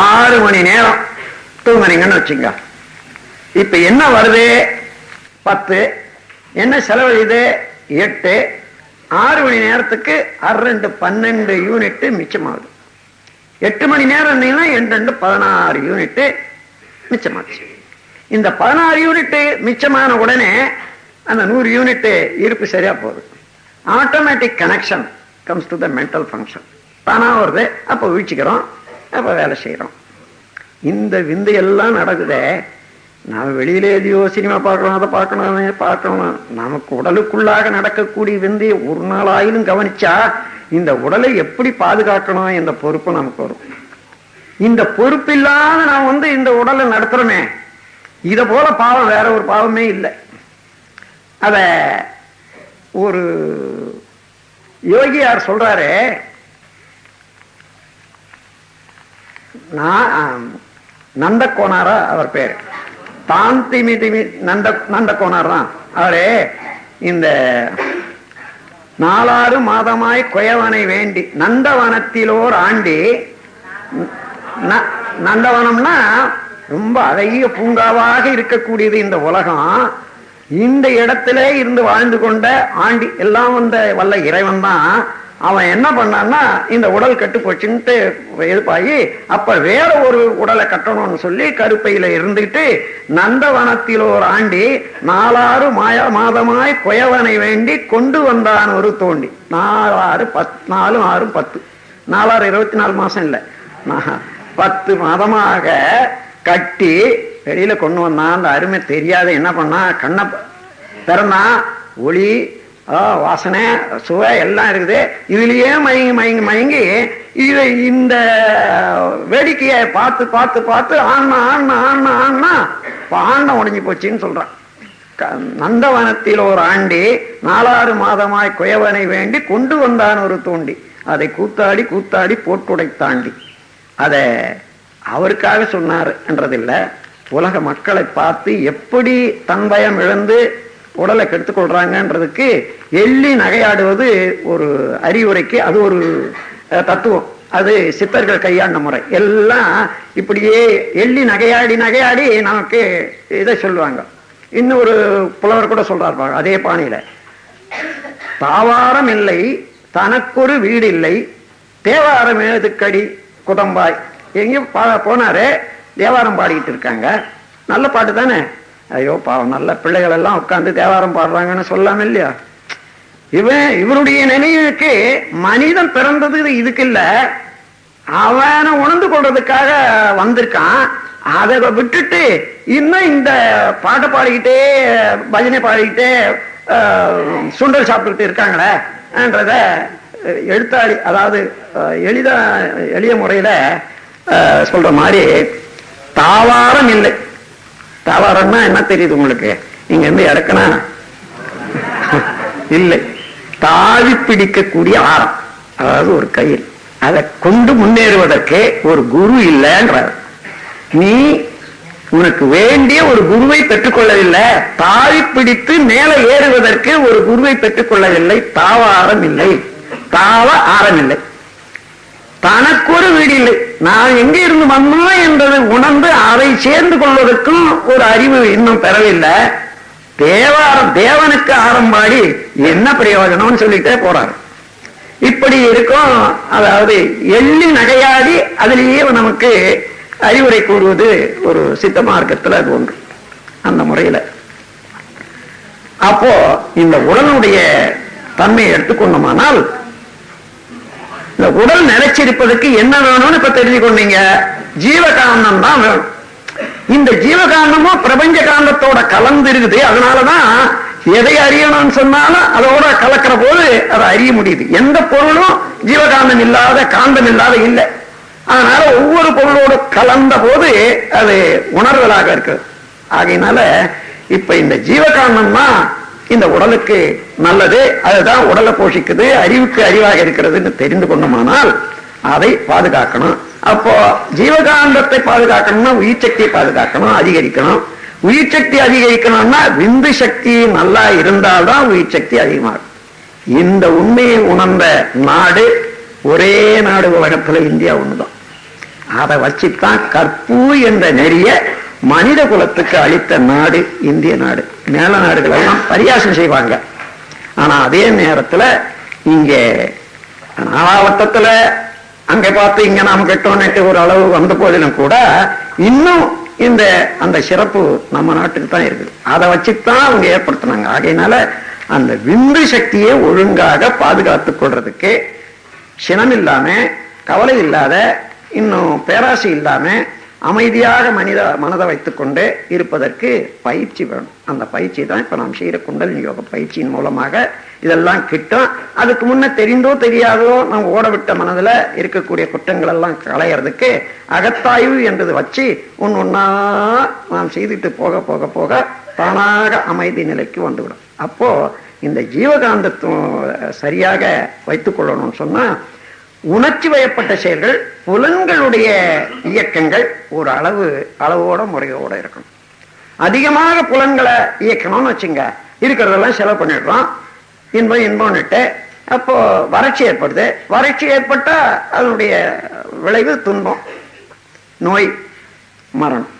6 மணி நேரம் தூங்குனீங்கன்னு வச்சுங்க. இப்ப என்ன வருது 10, என்ன செலவழிது 8, 6 மணி நேரத்துக்கு 12 யூனிட் மிச்சமாகுது. 8 மணி நேரம் இருந்தீங்கன்னா 2 16 யூனிட் மிச்சமாச்சு. இந்த 16 யூனிட் மிச்சமான உடனே அந்த 100 யூனிட் இருப்பு சரியா போகுது. Automatic connection comes to the mental function. தானா வருது, அப்ப வீழ்ச்சிக்கிறோம், அப்ப வேலை செய்யறோம். இந்த விந்து எல்லாம் நடக்குதே. நான் வெளியில எதையோ சினிமா பார்க்கணும், அதை பார்க்கணும். நமக்கு உடலுக்குள்ளாக நடக்கக்கூடிய விந்தை ஒரு நாள் ஆயிலும் கவனிச்சா இந்த உடலை எப்படி பாதுகாக்கணும் என்ற பொறுப்பு நமக்கு வரும். இந்த பொறுப்பு இல்லாத நான் இந்த உடலை நடத்துறோமே, இத போல பாவம் வேற ஒரு பாவமே இல்லை. அத ஒரு யோகியார் சொல்றாரு, நந்த கோனாரா அவர் பேரு, தாந்திமிதிமி நந்த கோனார் தான் அவரே. இந்த 4 மாதமாய் குயவனை வேண்டி நந்தவனத்திலோர் ஆண்டி. நந்தவனம்னா ரொம்ப அழகிய பூங்காவாக இருக்கக்கூடியது இந்த உலகம். இந்த இடத்துல இருந்து வாழ்ந்து கொண்ட ஆண்டி எல்லாம் வல்ல இறைவன் தான். அவன் என்ன பண்ணான்னா இந்த உடல் கட்டு போச்சுன்ட்டு எதிர்ப்பாகி அப்ப வேற ஒரு உடலை கட்டணும்னு சொல்லி கருப்பையில இருந்துட்டு நந்தவனத்தில் ஒரு ஆண்டி 4 மாதமாய் குயவனை வேண்டி கொண்டு வந்தான் ஒரு தோண்டி. 4 6 10 4 24 மாசம் இல்ல, 10 மாதமாக கட்டி வெளியில கொண்டு வந்தான். அந்த அருமை தெரியாத என்ன பண்ணா, கண்ணை திறந்தா ஒளி வாசனை சுவை எல்லாம் இருக்குது. இதுலயே மயங்கி இதை இந்த வேடிக்கையை பார்த்து பார்த்து பார்த்து ஆண்ணா உடைஞ்சு போச்சுன்னு சொல்றான். நந்தவனத்தில் ஒரு ஆண்டி 4 மாதமாய் குயவனை வேண்டி கொண்டு வந்தான் ஒரு தோண்டி. அதை கூத்தாடி கூத்தாடி போட்டுடை தாண்டி. அத அவருக்காக சொன்னார் என்றதில்லை, உலக மக்களை பார்த்து எப்படி தன்பயம் இழந்து உடலை கெடுத்துக் கொள்றாங்கன்றதுக்கு எள்ளி நகையாடுவது ஒரு அறிவுரைக்கு அது ஒரு தத்துவம். அது சித்தர்கள் கையாண்ட முறை. எல்லாம் இப்படியே எள்ளி நகையாடி நகையாடி நமக்கு இதை சொல்லுவாங்க. இன்னொரு புலவர் கூட சொல்றாரு அதே பாணியில, தாவாரம் இல்லை தனக்கொரு வீடு இல்லை தேவாரம் எழுதுக்கடி குதம்பாய். எங்கேயும் போனாரு, தேவாரம் பாடிக்கிட்டு இருக்காங்க. நல்ல பாட்டு தானே. ஐயோ பாவம், நல்ல பிள்ளைகள் எல்லாம் உட்கார்ந்து தேவாரம் பாடுறாங்கன்னு சொல்லாம இல்லையா? இவருடைய நினைவுக்கு மனிதன் பிறந்தது இதுக்கு இல்ல, அவனை உணர்ந்து கொள்றதுக்காக வந்திருக்கான். அதை விட்டுட்டு இன்னும் இந்த பாட்டை பாடிக்கிட்டே பஜனை பாடிக்கிட்டே சுண்டல் சாப்பிட்டுக்கிட்டு இருக்காங்களே என்றத எழுத்தாளி, அதாவது எளிய முறையில சொல்ற மாதிரி தாவாரம் இல்லை. தாவாரம்னா என்ன தெரியுது உங்களுக்கு? இங்க இருந்து இறக்கனா இல்லை, தாவி பிடிக்கக்கூடிய ஆரம், அதாவது ஒரு கயிறு. அதை கொண்டு முன்னேறுவதற்கு ஒரு குரு இல்லைன்றார். நீ உனக்கு வேண்டிய ஒரு குருவை பெற்றுக்கொள்ளவில்லை, தாவி பிடித்து மேலே ஏறுவதற்கு ஒரு குருவை பெற்றுக்கொள்ளவில்லை. தாவாரம் இல்லை, தாவ ஆரம் இல்லை, தனக்கு ஒரு வீடு இல்லை. நான் எங்க இருந்து வந்தோம் என்பதை உணர்ந்து அதை சேர்ந்து கொள்வதற்கும் ஒரு அறிவு இன்னும் பெறவில்லை. தேவனுக்கு ஆரம்பாடி என்ன பிரயோஜனம்னு சொல்லிட்டே போறாரு. இப்படி இருக்கும். அதாவது எள்ளி நகையாடி அதிலேயே நமக்கு அறிவுரை கூறுவது ஒரு சித்த மார்க்கத்தில் அது ஒன்று. அந்த முறையில அப்போ இந்த உடலுடைய தன்மையை எடுத்துக்கொண்டோமானால், இந்த உடல் நிலைச்சிருப்பதற்கு என்ன வேணும்னு இப்ப தெரிஞ்சு கொண்டீங்க. ஜீவகாந்தம் தான் வேணும். இந்த ஜீவகாந்தமும் பிரபஞ்ச காந்தத்தோட கலந்து இருக்குது. அதனாலதான் எதை அறியணும்னு சொன்னாலும் அதோட கலக்கிற போது அதை அறிய முடியுது. எந்த பொருளும் ஜீவகாந்தம் இல்லாத காந்தம் இல்லாத இல்லை. அதனால ஒவ்வொரு பொருளோடு கலந்த போது அது உணர்தலாக இருக்கு. ஆகையினால இப்ப இந்த ஜீவகாந்தம் தான் இந்த உடலுக்கு நல்லது, அதுதான் உடலை போஷிக்குது, அறிவுக்கு அறிவாக இருக்கிறதுன்னு தெரிந்து கொண்டோமானால் அதை பாதுகாக்கணும். அப்போ ஜீவகாந்தத்தை பாதுகாக்கணும்னா உயிர் சக்தியை பாதுகாக்கணும், அதிகரிக்கணும். உயிர் சக்தி அதிகரிக்கணும்னா விந்து சக்தி நல்லா இருந்தால்தான் உயிர் சக்தி அதிகமாகும். இந்த உண்மையை உணர்ந்த நாடு ஒரே நாடு உலகத்துல இந்தியா ஒண்ணுதான். அதை வச்சுத்தான் கற்பு என்ற நெறிய மனித குலத்துக்கு அளித்த நாடு இந்திய நாடு. மேல நாடுகள் எல்லாம் பரியாசம் செய்வாங்க. ஆனா அதே நேரத்துல இங்க நாலாவட்டத்துல அங்க பார்த்து இங்க நாம் கெட்டோன்னுட்டு ஒரு அளவு வந்த போதிலும் கூட இன்னும் அந்த சிறப்பு நம்ம நாட்டுக்கு தான் இருக்குது. அதை வச்சுதான் அவங்க ஏற்படுத்தினாங்க. ஆகையினால அந்த விந்து சக்தியை ஒழுங்காக பாதுகாத்துக் கொள்றதுக்கு சினம் இல்லாம, கவலை இல்லாத, இன்னும் பேராசை இல்லாம அமைதியாக மனதை வைத்துக் கொண்டு இருப்பதற்கு பயிற்சி வேணும். அந்த பயிற்சி தான் இப்ப நாம் செய்யற குண்டலினி யோக பயிற்சியின் மூலமாக இதெல்லாம் கிட்டும். அதுக்கு முன்ன தெரிந்தோ தெரியாதோ நம்ம ஓடவிட்ட மனதுல இருக்கக்கூடிய குற்றங்கள் எல்லாம் களையறதுக்கு அகத்தாய்வு என்றது வச்சு ஒன்னா நாம் செய்துட்டு போக போக போக தானாக அமைதி நிலைக்கு வந்துவிடும். அப்போ இந்த ஜீவகாந்தத்துவம் சரியாக வைத்துக் கொள்ளணும்னு சொன்னா உணர்ச்சி வயப்பட்ட செயல்கள், புலன்களுடைய இயக்கங்கள் ஒரு அளவோட முறையோட இருக்கணும். அதிகமாக புலன்களை இயக்கணும்னு வச்சுங்க, இருக்கிறதெல்லாம் செலவு பண்ணிடுறோம், இன்பம்னுட்டு அப்போ வறட்சி ஏற்படுது. வறட்சி ஏற்பட்டா அதனுடைய விளைவு துன்பம், நோய், மரணம்.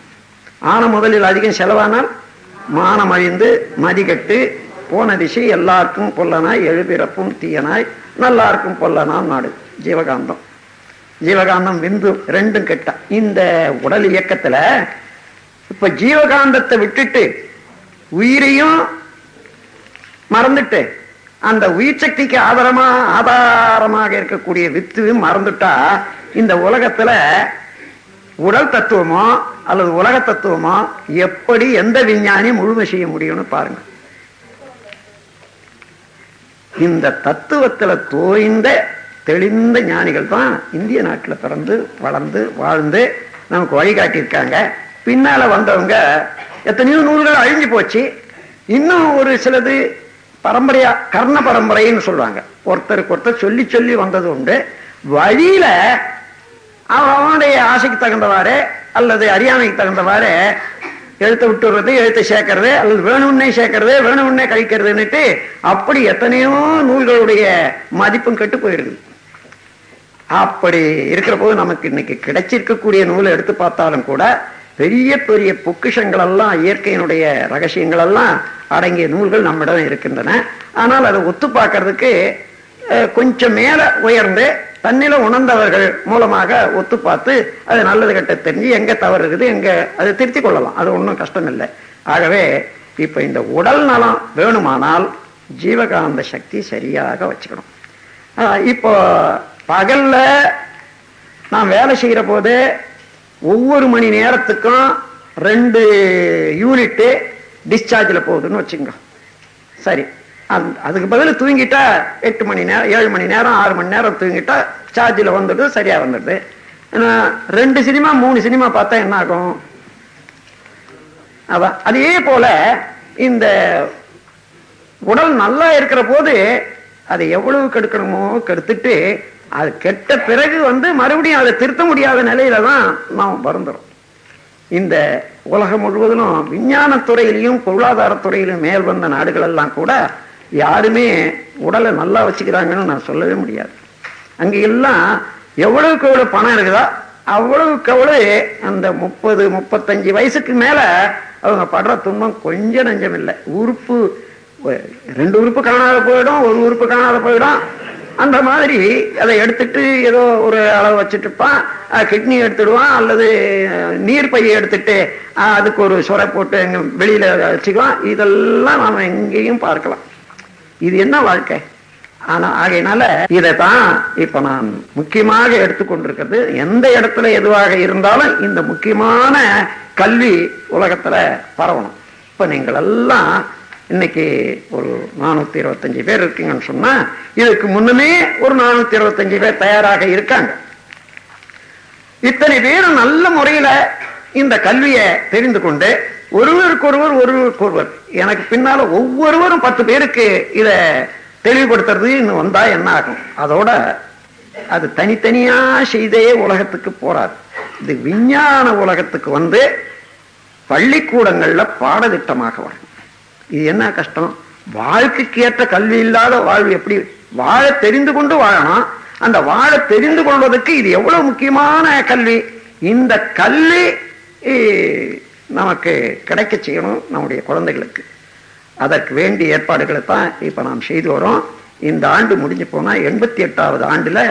ஆன முதலில் அதிகம் செலவானால் மானம் அழிந்து மதிகட்டு போன திசை எல்லாருக்கும் பொல்லனாய் எழுபிறப்பும் தீயனாய் நல்லாருக்கும் பொல்லனாம் நாடு. ஜீவகாந்தம் விந்து ரெண்டும் கெட்டா இந்த உடல் இயக்கத்துல இப்ப ஜீவகாந்தத்தை விட்டுட்டு உயிரையும் மறந்துட்டு அந்த உயிர் சக்திக்கு ஆதாரமாக இருக்கக்கூடிய வித்து மறந்துட்டா இந்த உலகத்துல உடல் தத்துவமோ அல்லது உலக தத்துவமோ எப்படி எந்த விஞ்ஞானி முழுமை செய்ய முடியும்னு பாருங்க. இந்த தத்துவத்துல தோய்ந்த தெளிந்த ஞானிகள் தான் இந்திய நாட்டில் பிறந்து வளர்ந்து வாழ்ந்து நமக்கு வழிகாட்டியிருக்காங்க. பின்னால வந்தவங்க எத்தனையோ நூல்கள் அழிஞ்சு போச்சு. இன்னும் ஒரு சிலது பரம்பரையா கர்ண பரம்பரைன்னு சொல்லுவாங்க, ஒருத்தருக்கு ஒருத்தர் சொல்லி சொல்லி வந்தது உண்டு. வழியில அவனுடைய ஆசைக்கு தகுந்தவாறு அல்லது அறியாமைக்கு தகுந்தவாறு எழுத்த விட்டுறது, எழுத்தை சேர்க்கறது, அல்லது வேணும்னே சேர்க்கறது, வேணும்னே கழிக்கிறதுன்னுட்டு அப்படி எத்தனையோ நூல்களுடைய மதிப்பும் கெட்டு போயிருக்குது. அப்படி இருக்கிற போது நமக்கு இன்னைக்கு கிடைச்சிருக்கக்கூடிய நூலை எடுத்து பார்த்தாலும் கூட பெரிய பெரிய பொக்கிஷங்கள் எல்லாம், இயற்கையினுடைய ரகசியங்கள் எல்லாம் அடங்கிய நூல்கள் நம்மிடம் இருக்கின்றன. ஆனால் அதை ஒத்து பார்க்கறதுக்கு கொஞ்சம் மேல உயர்ந்து தன்னில உணர்ந்தவர்கள் மூலமாக ஒத்து பார்த்து அது நல்லது கெட்ட தெரிஞ்சு எங்க தவறு இருக்குது எங்க அதை திருத்திக் கொள்ளலாம். அது ஒன்றும் கஷ்டம் இல்லை. ஆகவே இப்ப இந்த உடல் நலம் வேணுமானால் ஜீவகாந்த சக்தி சரியாக வச்சுக்கணும். இப்போ பகல்ல நான் வேலை செய்யற போது ஒவ்வொரு மணி நேரத்துக்கும் 2 யூனிட் டிஸ்சார்ஜில் போகுதுன்னு வச்சுங்க. சரி, அதுக்கு பதில் தூங்கிட்டா 8 மணி நேரம், 7 மணி நேரம், 6 மணி நேரம் தூங்கிட்டா சார்ஜில் வந்துடுது, சரியா வந்துடுது. 2 சினிமா 3 சினிமா பார்த்தா என்ன ஆகும்? அதான் அதே போல இந்த உடல் நல்லா இருக்கிற போது அதை எவ்வளவு கெடுக்கணுமோ கெடுத்துட்டு அது கெட்ட பிறகு மறுபடியும் அதை திருத்த முடியாத நிலையில தான் நாம் வருந்துறோம். இந்த உலகம் முழுவதிலும் விஞ்ஞானத்துறையிலையும் பொருளாதாரத்துறையிலும் மேல் வந்த நாடுகள் எல்லாம் கூட யாருமே உடலை நல்லா வச்சுக்கிறாங்கன்னு நான் சொல்லவே முடியாது. அங்க எல்லாம் எவ்வளவுக்கு எவ்வளவு பணம் இருக்குதோ அவ்வளவுக்கு அவ்வளவு அந்த 30-35 வயசுக்கு மேல அவங்க படுற துன்பம் கொஞ்சம் நஞ்சம் இல்லை. உறுப்பு 2 உறுப்பு காணாத போயிடும், 1 உறுப்பு காணாத போயிடும். அந்த மாதிரி அதை எடுத்துட்டு ஏதோ ஒரு அளவு வச்சுட்டு இருப்பான். கிட்னி எடுத்துடுவான் அல்லது நீர் பையை எடுத்துட்டு அதுக்கு ஒரு சுரை போட்டு வெளியில வச்சுக்குவான். இதெல்லாம் நாம எங்கேயும் பார்க்கலாம். இது என்ன வாழ்க்கை? ஆனா ஆகையினால இதைத்தான் இப்ப நான் முக்கியமாக எடுத்துக்கொண்டிருக்கிறது. எந்த இடத்துல எதுவாக இருந்தாலும் இந்த முக்கியமான கல்வி உலகத்துல பரவணும். இப்ப நீங்கள் எல்லாம் இன்னைக்கு ஒரு 425 பேர் இருக்கீங்கன்னு சொன்னா இதுக்கு முன்னமே ஒரு 425 பேர் தயாராக இருக்காங்க. இத்தனை பேரும் நல்ல முறையில இந்த கல்வியை தெரிந்து கொண்டு ஒருவருக்கொருவர் எனக்கு பின்னால ஒவ்வொருவரும் 10 பேருக்கு இத தெளிவுபடுத்துறது இன்னும் வந்தா என்ன ஆகும்? அதோட அது தனித்தனியா செய்தே உலகத்துக்கு போறாது. இது விஞ்ஞான உலகத்துக்கு பள்ளிக்கூடங்கள்ல பாடத்திட்டமாக வரும். இது என்ன கஷ்டம்? வாழ்க்கைக்கு ஏற்ற கல்வி இல்லாத வாழ்வு எப்படி வாழ தெரிந்து கொண்டு வாழணும். அந்த வாழ தெரிந்து கொள்வதற்கு இது எவ்வளவு முக்கியமான கல்வி. இந்த கல்வி நமக்கு கிடைக்க செய்யணும் நம்முடைய குழந்தைகளுக்கு. அதற்கு வேண்டிய ஏற்பாடுகளை தான் இப்ப நாம் செய்து வரோம். இந்த ஆண்டு முடிஞ்சு போனா 88வது ஆண்டுல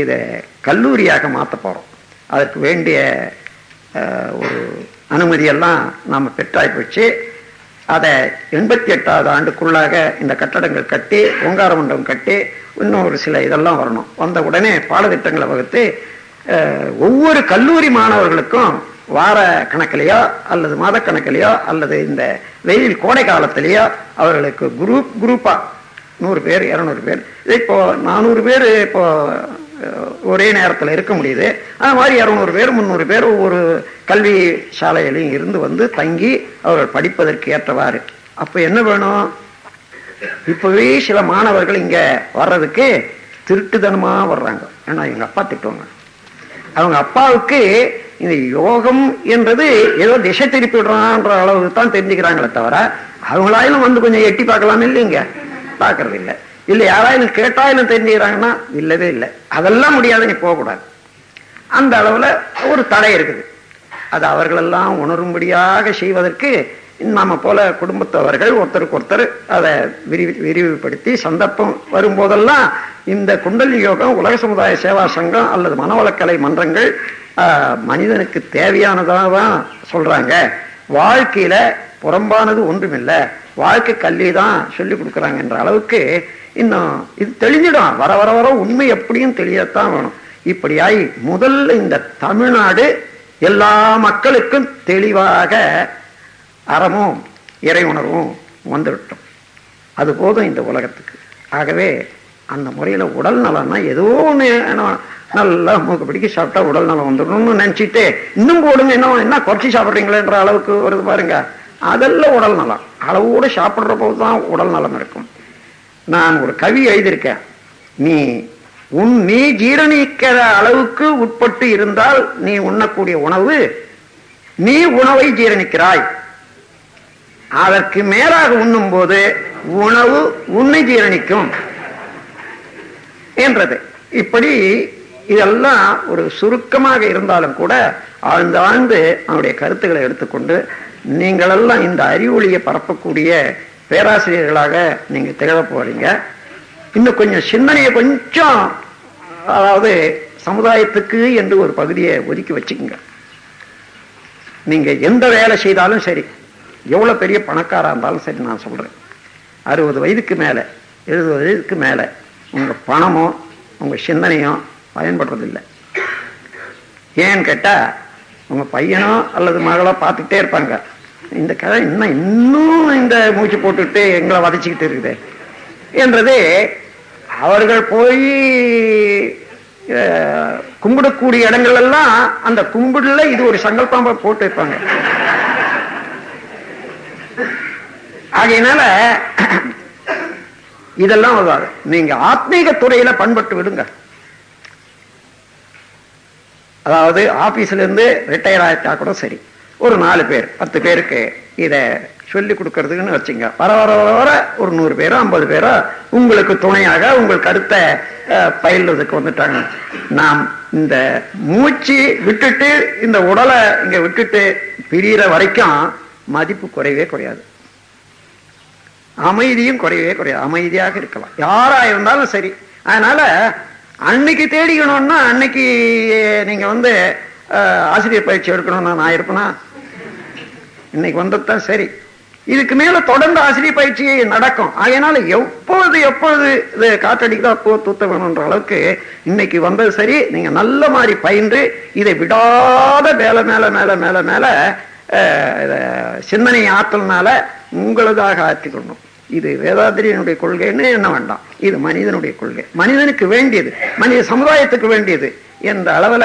இதை கல்லூரியாக மாற்ற போறோம். அதற்கு வேண்டிய ஒரு அனுமதியெல்லாம் நாம் பெற்றாய் போச்சு. அதை 88வது ஆண்டுக்குள்ளாக இந்த கட்டடங்கள் கட்டி, ஓங்கார மண்டபம் கட்டி, இன்னும் ஒரு சில இதெல்லாம் வரணும். வந்த உடனே பாடத்திட்டங்களை வகுத்து ஒவ்வொரு கல்லூரி மாணவர்களுக்கும் வார கணக்கிலேயோ அல்லது மாத கணக்கிலேயோ அல்லது இந்த வெயில் கோடை காலத்திலேயோ அவர்களுக்கு குரூப்பா 100 பேர் 200 பேர், இப்போ 400 பேர் இப்போ ஒரே நேரத்தில் இருக்க முடியுது. அது மாதிரி 200 பேர் 300 பேர் ஒவ்வொரு கல்வி சாலையிலையும் இருந்து வந்து தங்கி அவர்கள் படிப்பதற்கு ஏற்றவாறு. அப்ப என்ன வேணும்? இப்பவே சில மாணவர்கள் இங்க வர்றதுக்கு திருட்டுத்தனமா வர்றாங்க. ஏன்னா எங்க அப்பா திட்டுவாங்க. அவங்க அப்பாவுக்கு இந்த யோகம் என்றது ஏதோ திசை திருப்பி விடுறான்ற அளவுக்கு தான் தெரிஞ்சுக்கிறாங்களே தவிர, அவங்களாயிலும் வந்து கொஞ்சம் எட்டி பார்க்கலாம் இல்லைங்க, பார்க்கறது இல்லை. இல்லை யாராயிலும் கேட்டாயிலும் தெரிஞ்சுக்கிறாங்கன்னா இல்லவே இல்லை. அதெல்லாம் முடியாது, நீ போகக்கூடாது. அந்த அளவுல ஒரு தடை இருக்குது. அது அவர்களெல்லாம் உணரும்படியாக செய்வதற்கு நாம போல குடும்பத்தவர்கள் ஒருத்தருக்கு ஒருத்தர் அதை விரிவுபடுத்தி சந்தர்ப்பம் வரும்போதெல்லாம் இந்த குண்டலி யோகம் உலக சமுதாய சேவா சங்கம் அல்லது மனவளக்கலை மன்றங்கள் மனிதனுக்கு தேவையானதாக தான் சொல்றாங்க. வாழ்க்கையில புறம்பானது ஒன்றுமில்லை, வாழ்க்கை கல்வி தான் சொல்லி கொடுக்குறாங்க என்ற அளவுக்கு இன்னும் இது தெளிஞ்சிடும். வர வர வர உண்மை எப்படியும் தெளியத்தான் வேணும். இப்படியாய் முதல்ல இந்த தமிழ்நாடு எல்லா மக்களுக்கும் தெளிவாக அறமும் இறை உணர்வும் வந்துவிட்டோம். அது போதும் இந்த உலகத்துக்கு. ஆகவே அந்த முறையில் உடல் நலம்னா ஏதோ ஒன்று நல்லா மூக்கு பிடிக்க சாப்பிட்டா உடல் நலம் வந்துடணும்னு நினைச்சிட்டு இன்னும் போடுங்க, என்ன குறைச்சி சாப்பிட்றீங்களேன்ற அளவுக்கு வருது பாருங்க. அதெல்லாம் உடல் நலம். அளவோடு சாப்பிட்ற போது தான் உடல் நலம் இருக்கும். நான் ஒரு கவி எழுதியிருக்கேன். நீ ஜீரணிக்கிற அளவுக்கு உட்பட்டு இருந்தால் நீ உண்ணக்கூடிய உணவு, நீ உணவை ஜீரணிக்கிறாய். அதற்கு மேலாக உண்ணும் போது உணவு உன்னை ஜீரணிக்கும் என்றது. இப்படி இதெல்லாம் ஒரு சுருக்கமாக இருந்தாலும் கூட ஆழ்ந்தாழ்ந்து அவனுடைய கருத்துக்களை எடுத்துக்கொண்டு நீங்களெல்லாம் இந்த அறிவொளியை பரப்பக்கூடிய பேராசிரியர்களாக நீங்க திகழ போறீங்க. இன்னும் கொஞ்சம் சிந்தனையை கொஞ்சம், அதாவது சமுதாயத்துக்கு என்று ஒரு பகுதியை ஒதுக்கி வச்சுக்கோங்க. நீங்க எந்த வேலை செய்தாலும் சரி, எவ்வளவு பெரிய பணக்காரா இருந்தாலும் சரி, நான் சொல்றேன் 60 வயதுக்கு மேல 70 வயதுக்கு மேல உங்க பணமோ உங்க சிந்தனையோ பயன்படுறதில்லை. ஏன்னு கேட்டா உங்க பையனோ அல்லது மகளோ பார்த்துக்கிட்டே இருப்பாங்க, இந்த கதை இன்னும் இந்த மூச்சு போட்டுக்கிட்டு எங்களை வதச்சிக்கிட்டு இருக்குது என்றது. அவர்கள் போய் கும்பிடக்கூடிய இடங்கள் எல்லாம் அந்த கும்பிடுல இது ஒரு சங்கல்பமா போட்டு வைப்பாங்க. ஆகையினால இதெல்லாம் வராது. நீங்க ஆத்மீக துறையில பண்பட்டு விடுங்க. அதாவது ஆபீஸ்ல இருந்து ரிட்டையர் ஆயிட்டா கூட சரி, ஒரு 4 பேர் 10 பேருக்கு இத சொல்லி கொடுக்கறதுக்குன்னு வச்சுங்க. வர வர வர ஒரு 100 பேரோ 50 பேரோ உங்களுக்கு துணையாக உங்கள் கருத்தை பயில்றதுக்கு வந்துட்டாங்க. நாம் இந்த மூச்சு விட்டுட்டு இந்த உடலை இங்க விட்டுட்டு பிரியிற வரைக்கும் மதிப்பு குறையவே குறையாது, அமைதியும் குறையவே குறையாது. அமைதியாக இருக்கலாம் யாரா இருந்தாலும் சரி. அதனால அன்னைக்கு தேடிக்கணும்னா அன்னைக்கு நீங்க வந்து ஆசிரியர் பயிற்சி எடுக்கணும்னா நான் இருப்பேனா? இன்னைக்கு வந்ததுதான் சரி. இதுக்கு மேல தொடர்ந்து ஆசிரியர் பயிற்சி நடக்கும். அதனால எப்பொழுது இது காற்றடிக்குதோ அப்போ தூத்த வேணும்ன்ற அளவுக்கு இன்னைக்கு வந்தது சரி. நீங்க நல்ல மாதிரி பயின்று இதை விடாத மேல மேல மேல மேல மேல சிந்தனை ஆற்றல்னால உங்களதாக ஆற்றிக்கணும். இது வேதாத்திரியனுடைய கொள்கைன்னு என்ன வேண்டாம், இது மனிதனுடைய கொள்கை, மனிதனுக்கு வேண்டியது, மனித சமுதாயத்துக்கு வேண்டியது என்ற அளவுல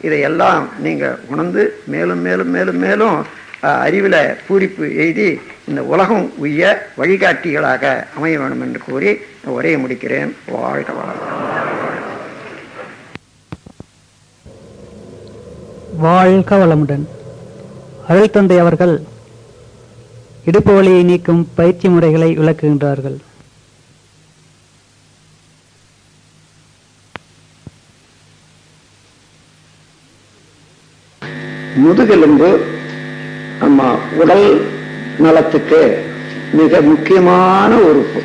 இதையெல்லாம் நீங்க உணர்ந்து மேலும் மேலும் மேலும் மேலும் அறிவில பூரிப்பு எய்தி இந்த உலகம் உய்ய வழிகாட்டிகளாக அமைய வேண்டும் என்று கூறி உரையை முடிக்கிறேன். வாழ்க வாழ்க வளமுடன். அருள் தந்தை அவர்கள் இடுப்பு வலியை நீக்கும் பயிற்சி முறைகளை விளக்குகின்றார்கள். முதுகெலும்பு நம்ம உடல் நலத்துக்கு மிக முக்கியமான உறுப்பு.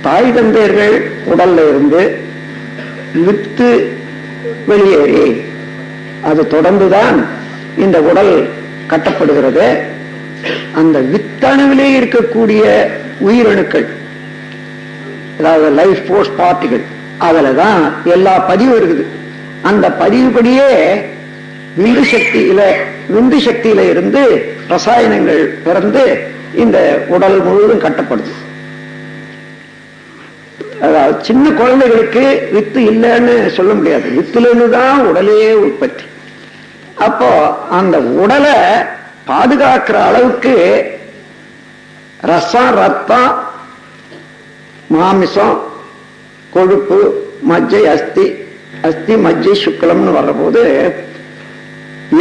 தாய் தந்தையர்கள் உடல்ல இருந்து வித்து வெளியேறி அது தொடர்ந்துதான் இந்த உடல் கட்டப்படுகிறது. அந்த வித்தணுவிலே இருக்கக்கூடிய உயிரணுக்கள், அதாவது லைஃப் போர்ஸ் பார்ட்டிகள், அதுலதான் எல்லா பதிவு இருக்குது. அந்த பதிவுபடியே விந்து சக்தியில இருந்து ரசாயனங்கள் பிறந்து இந்த உடல் முழுவதும் கட்டப்படுது. அதாவது சின்ன குழந்தைகளுக்கு வித்து இல்லைன்னு சொல்ல முடியாது, வித்துல தான் உடலே உற்பத்தி. அப்போ அந்த உடலை பாதுகாக்கிற அளவுக்கு ரசம், ரத்தம், மாமிசம், கொழுப்பு, மஜ்ஜை, அஸ்தி மஜ்ஜை சுக்லம்னு வர்றபோது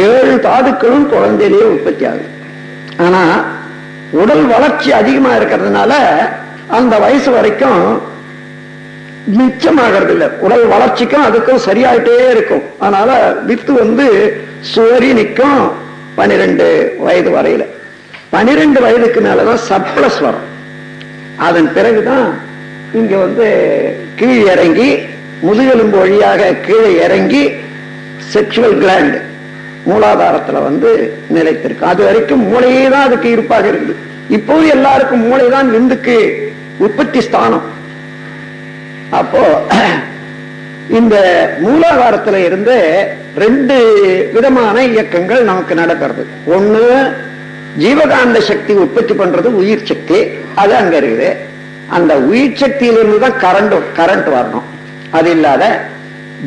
7 தாதுக்களும் குழந்தையிலேயே உற்பத்தி ஆகுது. ஆனா உடல் வளர்ச்சி அதிகமா இருக்கிறதுனால அந்த வயசு வரைக்கும் மிச்சமாகிறது இல்லை. உடல் வளர்ச்சிக்கும் அதுக்கும் சரியாயிட்டே இருக்கும். அதனால வித்து சுவரி நிற்கும் 12 வயது வரையில. 12 வயதுக்கு மேலதான் சர்ப்ளஸ் வரும். அதன் பிறகுதான் இங்க கீழ் இறங்கி முதுகெலும்பு வழியாக கீழே இறங்கி செக்ஷுவல் கிளாண்ட் மூலாதாரத்துல நிலைத்திருக்கு. அது வரைக்கும் மூளையே தான் அதுக்கு இருப்பாக இருக்குது. இப்போது எல்லாருக்கும் மூளைதான் விந்துக்கு உற்பத்தி ஸ்தானம். அப்போ இந்த மூலாதாரத்துல இருந்து 2 விதமான இயக்கங்கள் நமக்கு நடக்கிறது. ஒண்ணு ஜீவகாந்த சக்தி உற்பத்தி பண்றது உயிர் சக்தி, அது அங்க இருக்குது. அந்த உயிர் சக்தியிலிருந்து தான் கரண்ட் வரணும். அது இல்லாத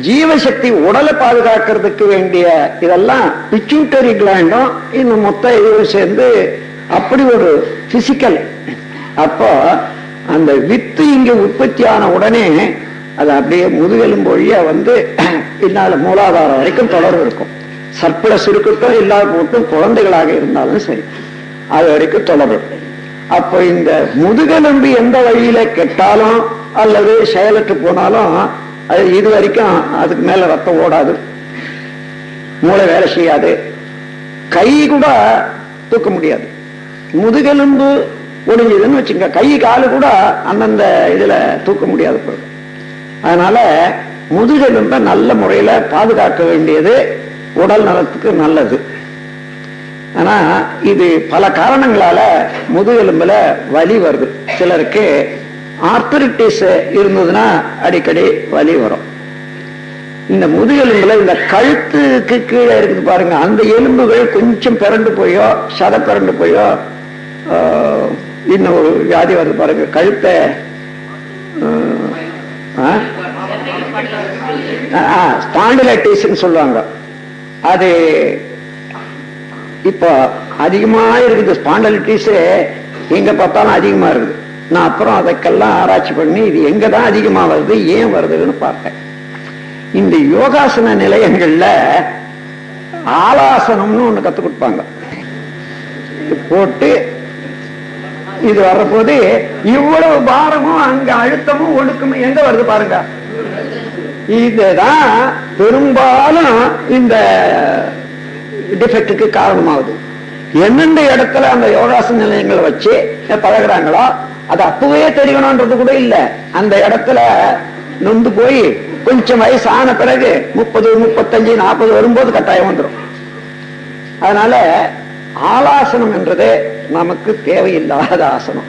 ஜீவசக்தி உடலை பாதுகாக்கிறதுக்கு வேண்டிய இதெல்லாம் பிட்யூட்டரி கிளாண்டும் இந்த மொத்த இதுவும் சேர்ந்து அப்படி ஒரு பிசிக்கல். அப்போ அந்த வித்து இங்க உற்பத்தியான உடனே அது அப்படியே முதுகெலும்பு வழியா பின்னால மூலாதாரம் வரைக்கும் தொடர்பு இருக்கும். சர்ப்ளஸ் இருக்கட்டும், இல்லாத போட்டும், குழந்தைகளாக இருந்தாலும் சரி, அது வரைக்கும் தொடர்பு. அப்போ இந்த முதுகெலும்பு எந்த வழியில கெட்டாலும் அல்லது செயலற்று போனாலும் அது இது வரைக்கும் அதுக்கு மேல ரத்தம் ஓடாது, மூளை வேலை செய்யாது, கை கூட தூக்க முடியாது. முதுகெலும்பு ஒடிஞ்சதுன்னு வச்சுங்க, கை காலு கூட அந்தந்த இதுல தூக்க முடியாது போகுது. அதனால முதுகெலும்பை நல்ல முறையில பாதுகாக்க வேண்டியது உடல் நலத்துக்கு நல்லது. ஆனா இது பல காரணங்களால முதுகெலும்புல வலி வருது. சிலருக்கு ஆர்த்தரிட்டிஸ் இருந்ததுன்னா அடிக்கடி வலி வரும். இந்த முதுகெலும்புல இந்த கழுத்துக்கு கீழே இருக்குது பாருங்க, அந்த எலும்புகள் கொஞ்சம் பிறண்டு போயோ சத பிறண்டு போயோ இன்னும் ஒரு வியாதி வருது பாருங்க, கழுத்தை ஸ்பாண்டிலைட்டிஸ் சொல்லுவாங்க. அது இப்போ அதிகமா இருக்குது. ஸ்பாண்டிலைட்டிஸ் எங்க பார்த்தாலும் அதிகமா இருக்குது. நான் அப்புறம் அதுக்கெல்லாம் ஆராய்ச்சி பண்ணி இது எங்கதான் அதிகமா வருது, ஏன் வருதுன்னு பார்த்தேன். இந்த யோகாசன நிலையங்கள்ல ஆலாசனம்னு ஒண்ணு கத்து கொடுப்பாங்க. போட்டு இது வர்றபோது இவ்வளவு பாரமும் அங்க அழுத்தமும் ஒடுக்கமும் எங்க வருது பாருங்க. இதுதான் பெரும்பாலும் இந்த டிஃபெக்டுக்கு காரணமாகுது. எந்தெந்த இடத்துல அந்த யோகாசன நிலையங்களை வச்சு பழகுறாங்களோ அது அப்பவே தெரியணும்ன்றது கூட இல்ல. அந்த இடத்துல நொந்து போய் கொஞ்சம் வயசு ஆன பிறகு 30, 35, 40 வரும்போது கட்டாயம் வந்துடும். அதனால ஆலாசனம் என்றது நமக்கு தேவையில்லாத ஆசனம்.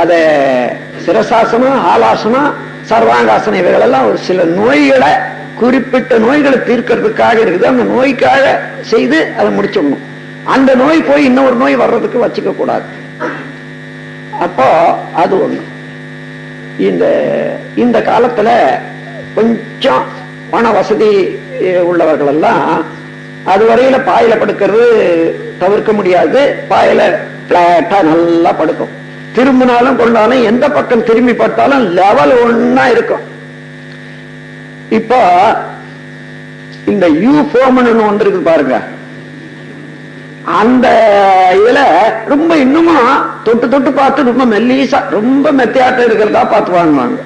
அத சிரசாசனம், ஆலாசனம், சர்வாங்காசனம் இவைகள் எல்லாம் ஒரு சில நோய்களை, குறிப்பிட்ட நோய்களை தீர்க்கிறதுக்காக இருக்குது. அந்த நோய்க்காக செய்து அதை முடிச்சிடணும். அந்த நோய் போய் இன்னொரு நோய் வர்றதுக்கு வச்சுக்க கூடாது. அப்போ அது ஒண்ணு. இந்த காலத்துல கொஞ்சம் பண வசதி உள்ளவர்கள் எல்லாம் அதுவரையில பாயில படுக்கிறது தவிர்க்க முடியாது. பாயில பிளாட்டா நல்லா படுக்கும். திரும்பினாலும் கொண்டாலும் எந்த பக்கம் திரும்பி பார்த்தாலும் லெவல் ஒன்னா இருக்கும். இப்போ இந்த யூஃபோமன் ஒன்று இருக்கு பாருங்க, அந்த இதுல ரொம்ப இன்னுமும் தொட்டு தொட்டு பார்த்து ரொம்ப மெல்லீசா ரொம்ப மெத்தையாட்டம் இருக்கிறதா பார்த்து வாங்குவாங்க.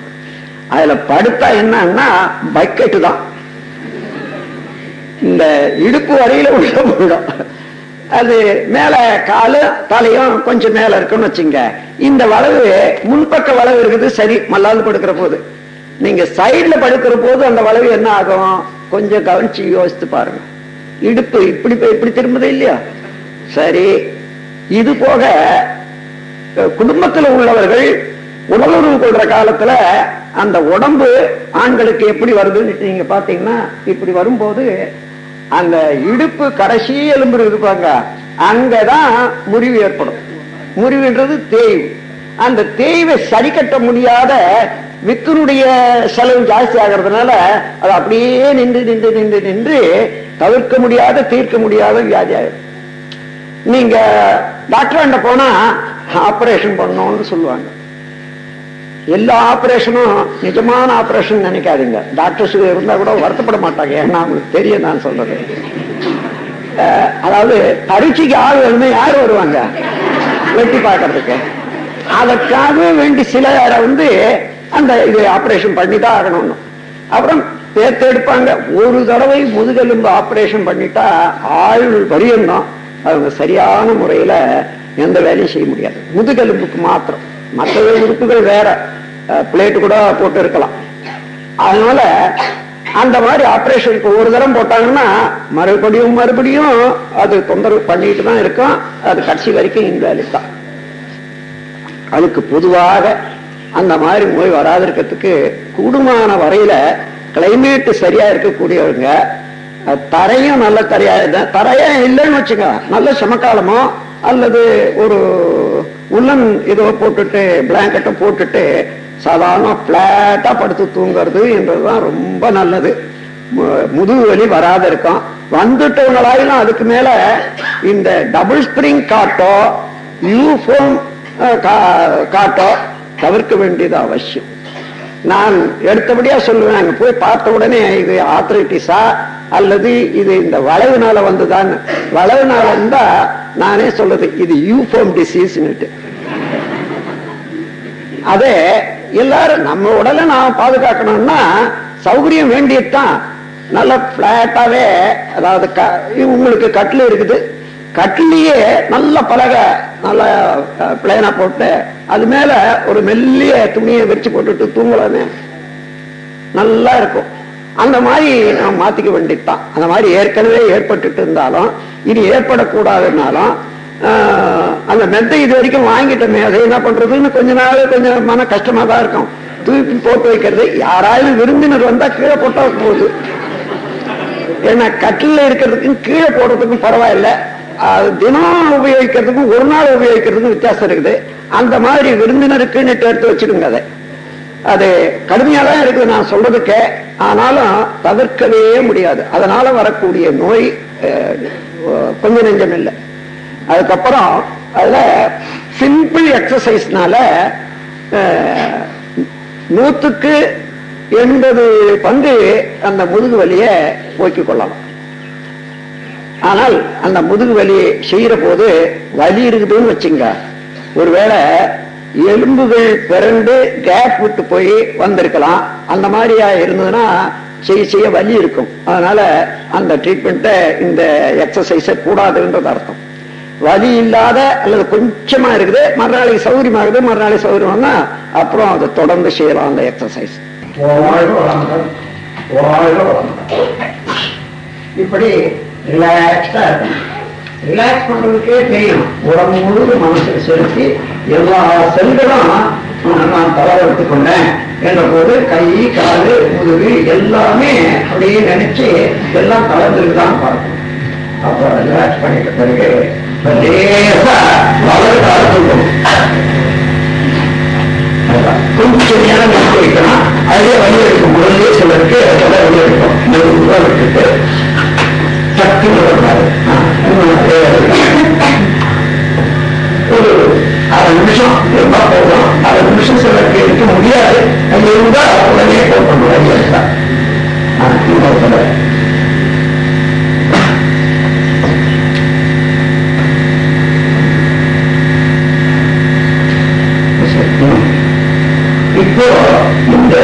அதுல படுத்தா என்னன்னா பக்கெட்டு தான், இந்த இடுப்பு வரையில உள்ள போயிடும். அது மேல காலு தலையும் கொஞ்சம் மேல இருக்குன்னு வச்சுங்க. இந்த வளவு முன்பக்க வளவு இருக்குது, சரி மல்லாந்து படுக்கிற போது. நீங்க சைட்ல படுக்கிற போது அந்த வளைவு என்ன ஆகும்? கொஞ்சம் கவனிச்சு யோசித்து பாருங்க. இடுப்பு இப்படி திரும்புது இல்லையா? சரி, இது போக குடும்பத்தில் உள்ளவர்கள் உடலுறவு கொள்ற காலத்துல அந்த உடம்பு ஆண்களுக்கு எப்படி வருதுன்னு நீங்க பாத்தீங்கன்னா, இப்படி வரும்போது அந்த இடுப்பு கடைசி எலும்பு இருப்பாங்க, அங்கதான் முறிவு ஏற்படும். முறிவுன்றது தேய்வு. அந்த தேய்வை சரி கட்ட முடியாத வித்தினுடைய செலவு ஜாஸ்தி ஆகிறதுனால அது அப்படியே நின்று தவிர்க்க முடியாத தீர்க்க முடியாத வியாதி ஆயிடும். நீங்க டாக்டர் போனா ஆபரேஷன் பண்ணணும்னு சொல்லுவாங்க. எல்லா ஆபரேஷனும் நிஜமான ஆபரேஷன் நினைக்காதீங்க. டாக்டர்ஸ் இருந்தா கூட வருத்தப்பட மாட்டாங்க. ஏன்னா அவங்களுக்கு தெரியும் நான் சொல்றது. அதாவது பரீட்சைக்கு ஆள் வேணுமே யார் வருவாங்க வெட்டி பார்க்கறதுக்கு? அதற்காக வேண்டி சிலரை அந்த இது ஆபரேஷன் பண்ணிதான் ஆகணும்னு அப்புறம் தேர்த்தெடுப்பாங்க. ஒரு தடவை முதுகெலும்பு ஆபரேஷன் பண்ணிட்டா ஆயுள் பரியந்தான் அவங்க சரியான முறையில எந்த வேலையும் செய்ய முடியாது. முதுகெலும்புக்கு மாத்திரம், மற்ற உறுப்புகள் வேற பிளேட்டு கூட போட்டு இருக்கலாம். அதனால அந்த மாதிரி ஆபரேஷனுக்கு ஒரு தரம் போட்டாங்கன்னா மறுபடியும் அது தொந்தரவு பண்ணிட்டு தான் இருக்கும். அது கடைசி வரைக்கும் இன்வேலிட் தான். அதுக்கு பொதுவாக அந்த மாதிரி நோய் வராது இருக்கிறதுக்கு கூடுமான வரையில கிளைமேட் சரியா இருக்கக்கூடியவங்க, தரையும் நல்ல தரையா இல்லைன்னு வச்சுங்க, நல்ல சமக்காலமோ அல்லது ஒரு உள்ளன் இதோ போட்டுட்டு பிளாங்கெட்டை போட்டுட்டு சாதாரண பிளாட்டா படுத்து தூங்குறது என்றதுதான் ரொம்ப நல்லது. முதுகு வலி வராத இருக்கும். வந்துட்டவங்களாயிலும் அதுக்கு மேல இந்த டபுள் ஸ்பிரிங் காட்டோ யூஃபோம் காட்டோ தவிர்க்க வேண்டியது அவசியம். நான் எடுத்தபடியா சொல்லுவேன், அங்க போய் பார்த்த உடனே இது ஆர்த்ரைட்டிஸா அல்லது இது இந்த வளைவுனால வந்துதான். வளைவுனால இருந்தா நானே சொல்றது இது யூஃபோம் டிசீஸ்னுட்டு. அதே எல்லாரும் நம்ம உடலை நாம் பாதுகாக்கணும்னா சௌகரியம் வேண்டியதுதான். நல்ல பிளாட்டாவே, அதாவது உங்களுக்கு கட்டில் இருக்குது, கட்டிலேயே நல்ல பலகை நல்ல பிளேனா போட்டு அது மேல ஒரு மெல்லிய துணியை விரிச்சு போட்டுட்டு தூங்கலாமே, நல்லா இருக்கும். அந்த மாதிரி நாம் மாத்திக்க வேண்டியதுதான். அந்த மாதிரி ஏற்கனவே ஏற்பட்டு இருந்தாலும் இனி ஏற்படக்கூடாதுன்னாலும் அந்த மெத்தை இது வரைக்கும் வாங்கிட்டோமே அதை என்ன பண்றதுன்னு கொஞ்ச நாள் கொஞ்சம் மன கஷ்டமா தான் இருக்கும். தூக்கி போட்டு வைக்கிறது. யாராவது விருந்தினர் வந்தா கீழே போட்டா போகுது. ஏன்னா கட்டில இருக்கிறதுக்கும் கீழே போடுறதுக்கும் பரவாயில்லை. தினம் உபயோகிக்கிறதுக்கும் ஒரு நாள் உபயோகிக்கிறதுக்கும் வித்தியாசம் இருக்குது. அந்த மாதிரி விருந்தினருக்கு நெட்டு எடுத்து வச்சுடுங்க. அது கடுமையா தான் இருக்குது நான் சொல்றதுக்கு. ஆனாலும் தவிர்க்கவே முடியாது. அதனால வரக்கூடிய நோய் கொஞ்ச நெஞ்சம் இல்லை. அதுக்கப்புறம் அதுல சிம்பிள் எக்ஸசைஸ்னால 100க்கு 80 அந்த முதுகு வலியை போக்கிக் கொள்ளலாம். ஆனால் அந்த முதுகு வலி செய்யற போது வலி இருக்குதுன்னு வச்சுங்க, ஒருவேளை எலும்புகள் பிறண்டு கேப் விட்டு போய் வந்திருக்கலாம். அந்த மாதிரியா இருந்ததுன்னா செய்ய வலி இருக்கும். அதனால அந்த ட்ரீட்மெண்ட்டை இந்த எக்ஸசைஸை கூடாதுன்றது அர்த்தம். வலி இல்லாத அல்லது கொஞ்சமா இருக்குது, மறுநாளைக்கு சௌகரியமாகுது, மறுநாளைக்கு சௌகரியம்னா அப்புறம் அதை தொடர்ந்து செய்யலாம் அந்த எக்ஸசைஸ். இப்படி ரிலாக்ஸ்டா இருக்கணும். ரிலாக்ஸ் பண்றதுக்கே தெரியும். உடம்பு முழுவதும் மனசை செலுத்தி எல்லா செல்களும் நான் தளர்த்து கொண்டேன் என்ற போது கை காது முதுகு எல்லாமே அப்படியே நினைச்சு எல்லாம் தளர்ந்துதான் பார்க்கணும். அப்ப ரிலாக்ஸ் பண்ணிட்ட பிறகு லேசா வலது காலம் கொஞ்சம் நேரம் நிறுத்தி வைக்கணும். அதே வழி எடுக்கும் முதல்ல சிலருக்கு வழி எடுக்கும். விட்டுட்டு சக்தி ஒரு 1/2 நிமிஷம் இருந்தா போதும். 1/2 நிமிஷம் சிலருக்கு இருக்க முடியாது. அது இருந்தா உடனே போகணும். வழி எடுத்தா இன்னொரு இப்போ இந்த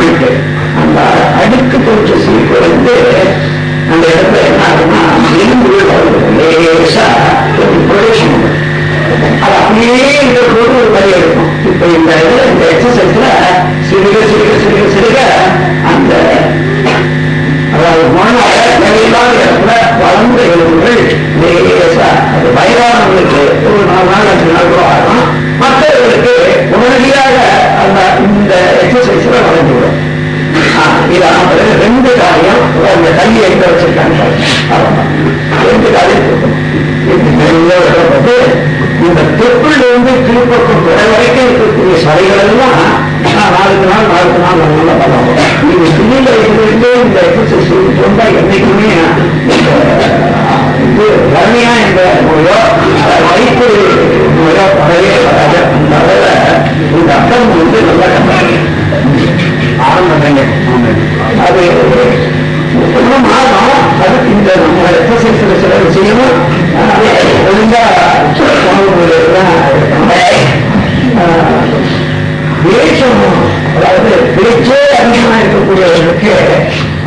விட்டு அந்த அடுக்கு கொஞ்சம் சீர்குறைந்து அந்த இடத்துல என்ன ஆகுதுன்னா லேசா ஒரு ப்ரொடக்ஷன் அது அப்படியே இருக்கிற போது ஒரு வழி எடுக்கும். இப்ப கையை எங்க வச்சிருக்காங்க இந்த தொப்புல இருந்து கீழ்பக்கம் துறை வரைக்கும் இருக்கக்கூடிய சடைகள் எல்லாம் நாளுக்கு நாள் நல்லா பண்ணலாம். நீங்க பிள்ளைல இருந்து இந்த எக்ஸசைஸ் வந்தா என்னைக்குமே இது வறுமையா என்ற நோயோ வயிற்று நோயோ வரவே வராது. அந்த அளவில் இந்த அர்த்தம் வந்து நல்லா ஆரம்பிங்க. அது ஒன்றும் மாறணும். அதுக்கு இந்த நம்ம எக்ஸசைஸ்ல சில விஷயமும் ஒழுங்கா பேச்சும், அதாவது பேச்சே அதிகமா இருக்கக்கூடியவர்களுக்கு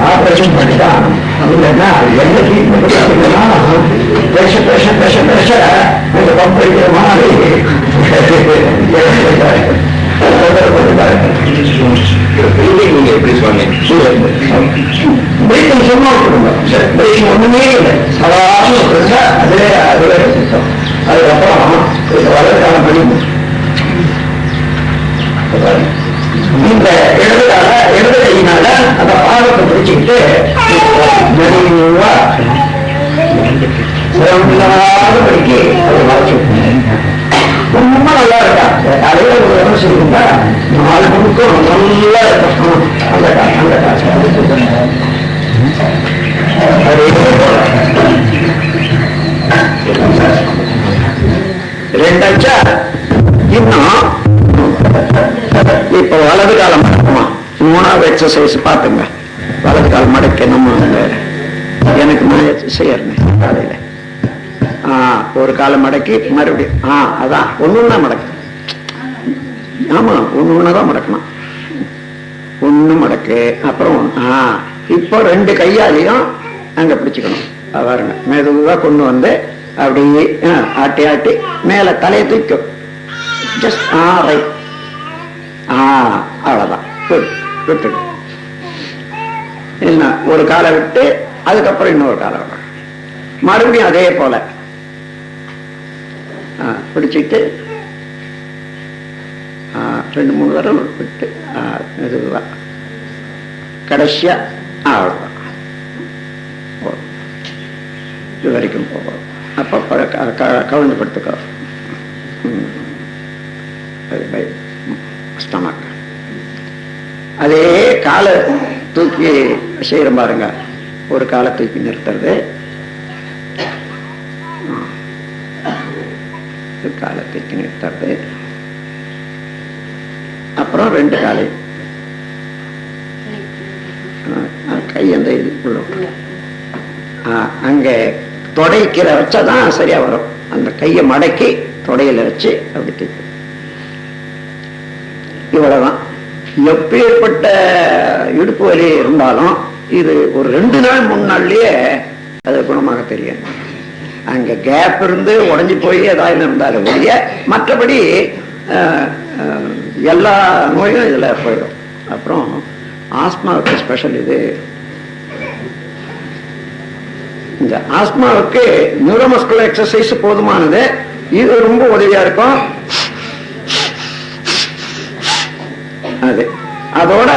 ஆபரேஷன் பண்ணிதான். இல்லைன்னா எந்த ட்ரீட்மெண்ட் பார்த்தீங்கன்னா பேச பேச பேச பேச இந்த பம்படிக்கிற மாதிரி நீங்க எப்படி சொன்னீங்க? சும்மா ஒண்ணுமே இல்லை, சாதாரண அதே அதுவே சுத்தம். அதுக்கப்புறம் வளர்க்கான படி இந்த இடது கையினால அந்த பாதத்தை பிடிச்சுக்கிட்டு மெதுவா சிரமமில்லாத படிக்கு அதை வளர்ச்சி ரொம்ப நல்லா இருக்கா. அதே ஒரு இடம் சொல்லுங்க, நாலு முழுக்கும் நல்லா இருக்கும். அந்த ரெண்டாச்சா இன்னும் இப்ப வலது காலம் மடக்குமா, மூணாவது எக்ஸசைஸ் பாத்துங்க. வலது காலம் மடக்க நம்ம எனக்கு நான் செய்யறேன் காலையில. ஒரு காலம் மடக்கி மறுபடியும் அதான் ஒண்ணுன்னா மடக்கு. ஆமா ஒண்ணுதான் மடக்கணும். ஒண்ணு மடக்கு. அப்புறம் இப்போ ரெண்டு கையாலையும் அங்க பிடிச்சுக்கணும். பாருங்க, மெதுவா கொண்டு வந்து அப்படியே ஆட்டி ஆட்டி மேல தலையை தூக்கும். Just right. அவ்வளவுதான். விட்டு என்ன ஒரு காலை விட்டு அதுக்கப்புறம் இன்னொரு காலை விட மறுபடியும் அதே போல பிடிச்சிட்டு 2-3 தடவை விட்டு மெதுவா கடைசியா அவ்வளவுதான். இது வரைக்கும் போகும். அப்ப கவிழ்ந்து படுத்துக்கோ. ஸ்டமக் அதே காலை தூக்கி செய்யற பாருங்க. ஒரு காலை தூக்கி நிறுத்துறது, காலை தூக்கி நிறுத்துறது, அப்புறம் ரெண்டு காலை கை அந்த இது உள்ள அங்க தொடைக்கிற வச்சாதான் சரியா வரும். அந்த கையை மடக்கி தொடையில வச்சு அப்படி தூக்கி. இவ்வளவுதான். எப்பேற்பட்ட இடுப்பு வலி இருந்தாலும் இது ஒரு 2 நாள் 3 நாள்லயே அது குணமாக தெரியும். அங்க கேப் இருந்து உடஞ்சி போய் ஏதாவது இருந்தாலும் ஒழிய மற்றபடி எல்லா நோயும் இதுல போயிடும். அப்புறம் ஆஸ்மாவுக்கு ஸ்பெஷல் இது. இந்த ஆஸ்மாவுக்கு நியூரோமஸ்குலர் எக்ஸசைஸ் போதுமானது. இது ரொம்ப உதவியா இருக்கும். அது அதோட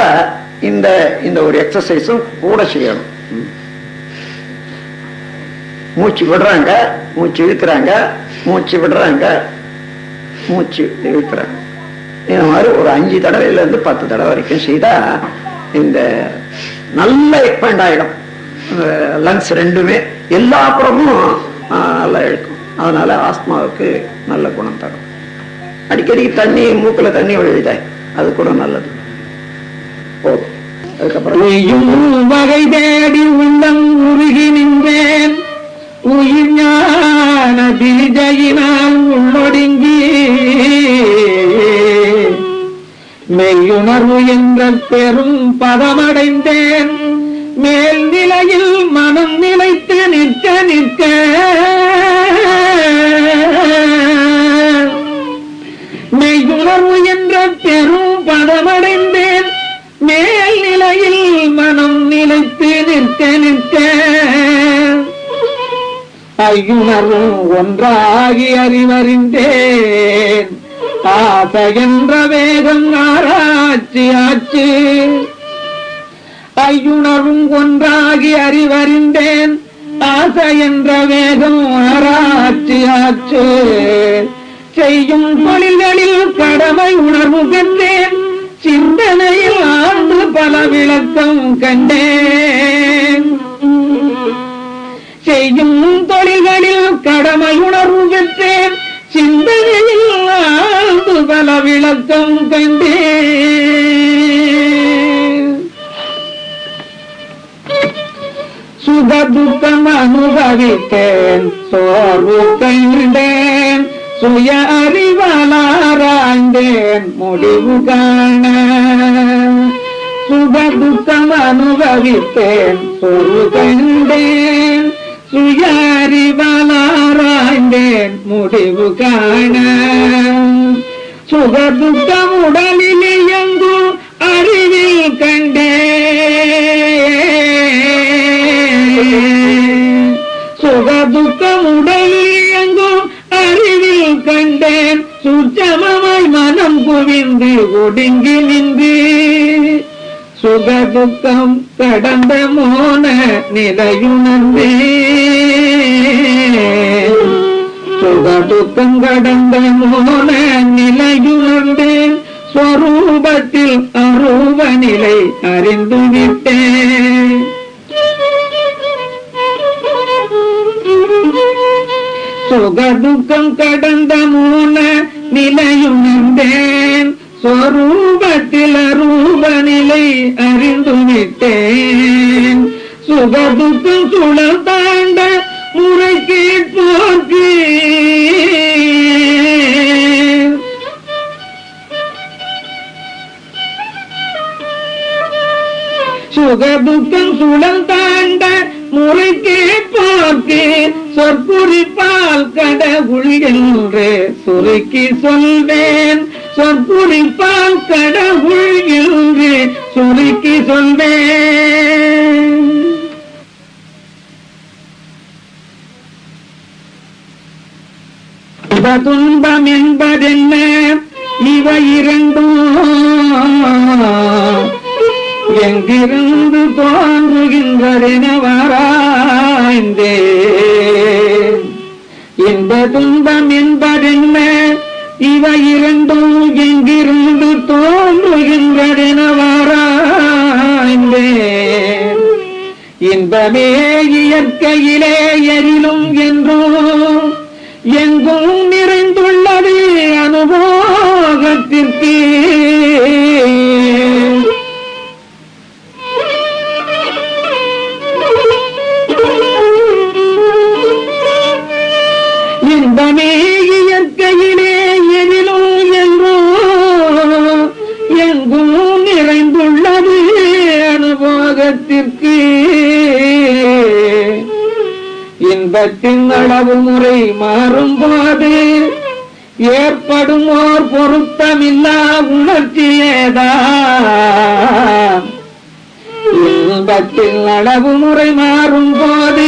இந்த இந்த ஒரு எக்ஸசைஸும் கூட செய்யணும். மூச்சு விடுறாங்க, மூச்சு இழுக்கிறாங்க, மூச்சு விடுறாங்க, மூச்சு இழுக்கிறாங்க. இந்த மாதிரி ஒரு 5 தடவையில இருந்து 10 தடவை வரைக்கும் செய்தா இந்த நல்ல எக்ஸ்பேண்ட் ஆயிடும். லங்ஸ் ரெண்டுமே எல்லா புறமும் நல்லா இழுக்கும். அதனால ஆஸ்மாவுக்கு நல்ல குணம் தரும். அடிக்கடி தண்ணி மூக்குல தண்ணி விழுத அது கூட நல்லது. போதும். அதுக்கப்புறம் வகை தேடி உள்ளம் உருகி நின்றேன், உயிர் ஞான பீஜையினால் உள்ளொடுங்கி மெய்யுணர்வு என்ற பெரும் பதமடைந்தேன். மேல் நிலையில் மனம் நிலைத்து நிற்க நிற்க மெய்யுணர்வு என்ற பெரும் பதமடைந்தேன். மேல் நிலையில் மனம் நிலைத்து நிற்க நிற்க ஐயுணர்வும் ஒன்றாகி அறிவறிந்தேன். ஆசை என்ற வேகம் ஆராய்ச்சி ஆச்சு ஐயுணரும் ஒன்றாகி அறிவறிந்தேன் ஆசை என்ற வேகம் ஆராய்ச்சி ஆச்சு செய்யும் தொழில்களில் கடமை உணர்வு பெற்றேன் சிந்தனையில் ஆண்டு பல விளக்கம் கண்டேன் செய்யும் தொழில்களில் கடமை உணர்வு பெற்றேன் சிந்தனையில் ஆண்டு பல விளக்கம் கண்டேன் சுக துக்கம் அனுபவித்தேன் சோர்வு கண்டேன் சுய அறிவாளாராய்ந்தேன் முடிவு காண சுக துக்கம் அனுபவித்தேன் சோர்வு கண்டேன் சுய அறிவாளாராய்ந்தேன் முடிவு காண சுக துக்கம் உடலில் எங்கும் அறிவில் கண்டேன் சுக துக்கம் உடலில் எங்கும் அறிவில் கண்டேன் சுற்றமாய் மனம் குவிந்து ஒடுங்கி நின்று சுக துக்கம் கடந்த மோன நிலையுணர்ந்தேன் சுக துக்கம் கடந்த மோன நிலையுணர்ந்தேன் ஸ்வரூபத்தில் அரூப நிலை அறிந்து விட்டேன் சுக துக்கம் கடந்த மூல நிலையுணர்ந்தேன் ஸ்வரூபத்தில் அரூப நிலை அறிந்து விட்டேன் சுக துக்கம் சுழல் தாண்ட முறைக்கு போக்கு சுக துக்கம் சுழல் தாண்ட முறைக்கே போக்கு சொற்குறிப்பால் கடவுள் என்று சுருக்கி சொல்வேன் சொற்குறிப்பால் கடவுள் என்று சுருக்கி சொல்வேன் துன்பம் என்பதென்ன இவை இரண்டும் எங்கிருந்து தோன்றுகின்றன வாராய்ந்தேன் இந்த துன்பம் என்பதென்ன இவை இரண்டும் எங்கிருந்து தோன்றுகின்றன வாராய்ந்தேன் இன்பமே இயற்கையிலே எரிலும் என்றும் எங்கும் நிறைந்துள்ளது அனுபோகத்திற்கு இன்பமே இயற்கையிலே எதிலும் என்றும் எங்கும் நிறைந்துள்ளது அனுபோகத்திற்கு இன்பத்தின் அளவு முறை மாறும் போது ஏற்படும் ஓர் பொருத்தமில்லா உணர்ச்சியேதான் இன்பத்தின் அளவு முறை மாறும் போது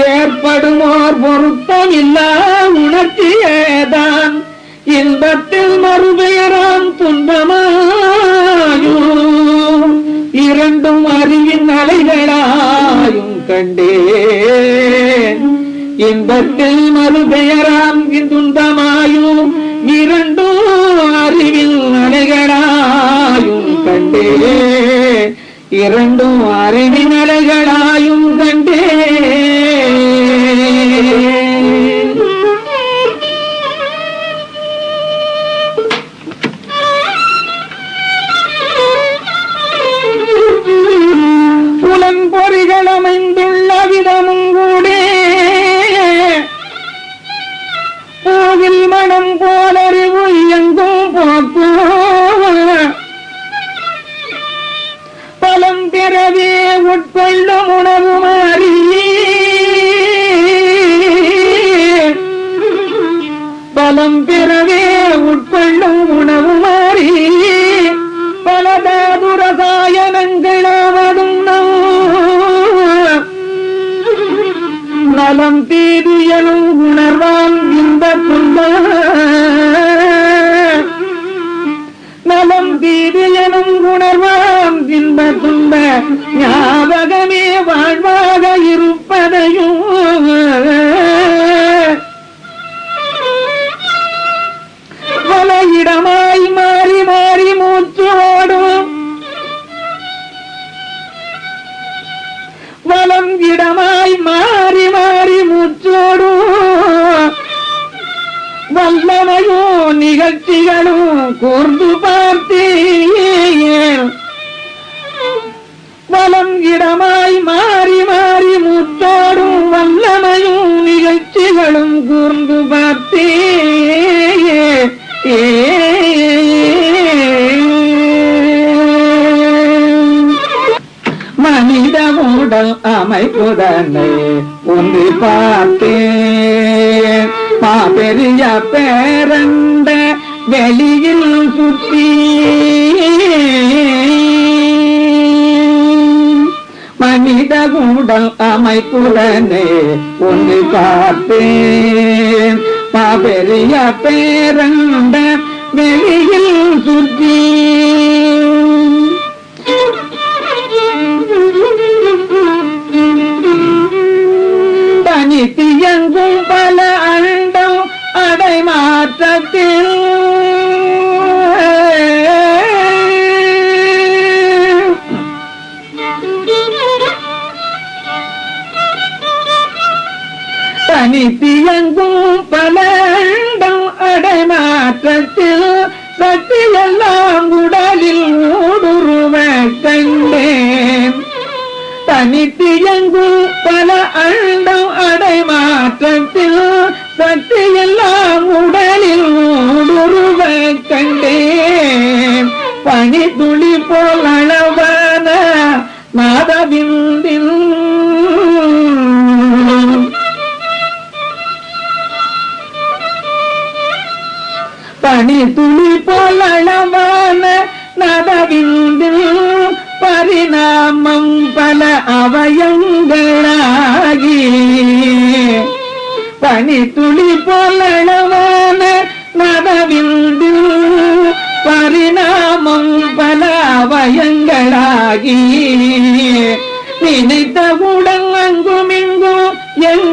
ஏற்படும் ஓர் பொருத்தமில்லா உணர்ச்சியேதான் இன்பத்தில் மறுபெயராம் துன்பமாயும் இரண்டும் அறிவின் அலைகளாயும் கண்டேன் இன்பத்தில் மறுபெயராம் துன்பமாயும் இரண்டும் அறிவின் அலைகளாயும் கண்டேன் இரண்டும் அறிவின் அலைகளாயும் கண்டேன் புலன்பொறிகள் அமைந்துள்ள விதமும் கூடே பூவில் மனம் போலறிவு எங்கும் போக்கு பலம் பெறவே உட்கொள்ளும் உணவு மாறி பலம் பெறவே உட்கொள்ளும் உணவு மாறி பலதாது ரசாயனங்களாவதும் நலம் தீது எனும் உணர்வான் இந்த துன்ப நலம் தீது எனும் உணர்வான் இன்ப துன்ப ஞாபகமே வாழ்வாக இருப்பதையும் பல இடமாய் மாறி மாறி மூச்சோடும் வலம் இடமாய் மாறி மாறி மூச்சோடும் வல்லமையும் நிகழ்ச்சிகளும் கூர்ந்து பார்த்தேன் வலம் இடமாய் மாறி மாறி மூச்சோடும் வல்லமையும் நிகழ்ச்சிகளும் கூர்ந்து பார்த்தேன் மனித உடல் அமைப்புதனை ஒன்று பார்த்தேன் மாபெரிய பேரண்ட வெளியில் சுற்றி மனித உடல் அமைப்புடனே ஒன்று பார்த்தேன் மாபெரிய பேரண்ட வெளியில் சுற்றி தனித்தியங்கும் பல அண்டம் அடைமாற்றத்தில் தனித்தியங்கும் பல அண்டம் அடைமாற்றத்தில் சக்தியெல்லாம் உடலில் ஊடுருவ கண்டேன் தனித்தியங்கும் பல அண்டம் அடைமாற்றத்தில் சக்தியெல்லாம் உடலில் ஊடுருவ கண்டேன் பனி துளி போல் அளவான நாதவிந்தில் பனி துளி போல் அளவான நாதவிந்தில் பரிணாமம் பல அவயங்களாகி பனி துளி போல் அளவான நாதவிந்தில் பரிணாமம் பல அவயங்களாகி நினைத்தவுடன் அங்குமிங்கும் எங்கும்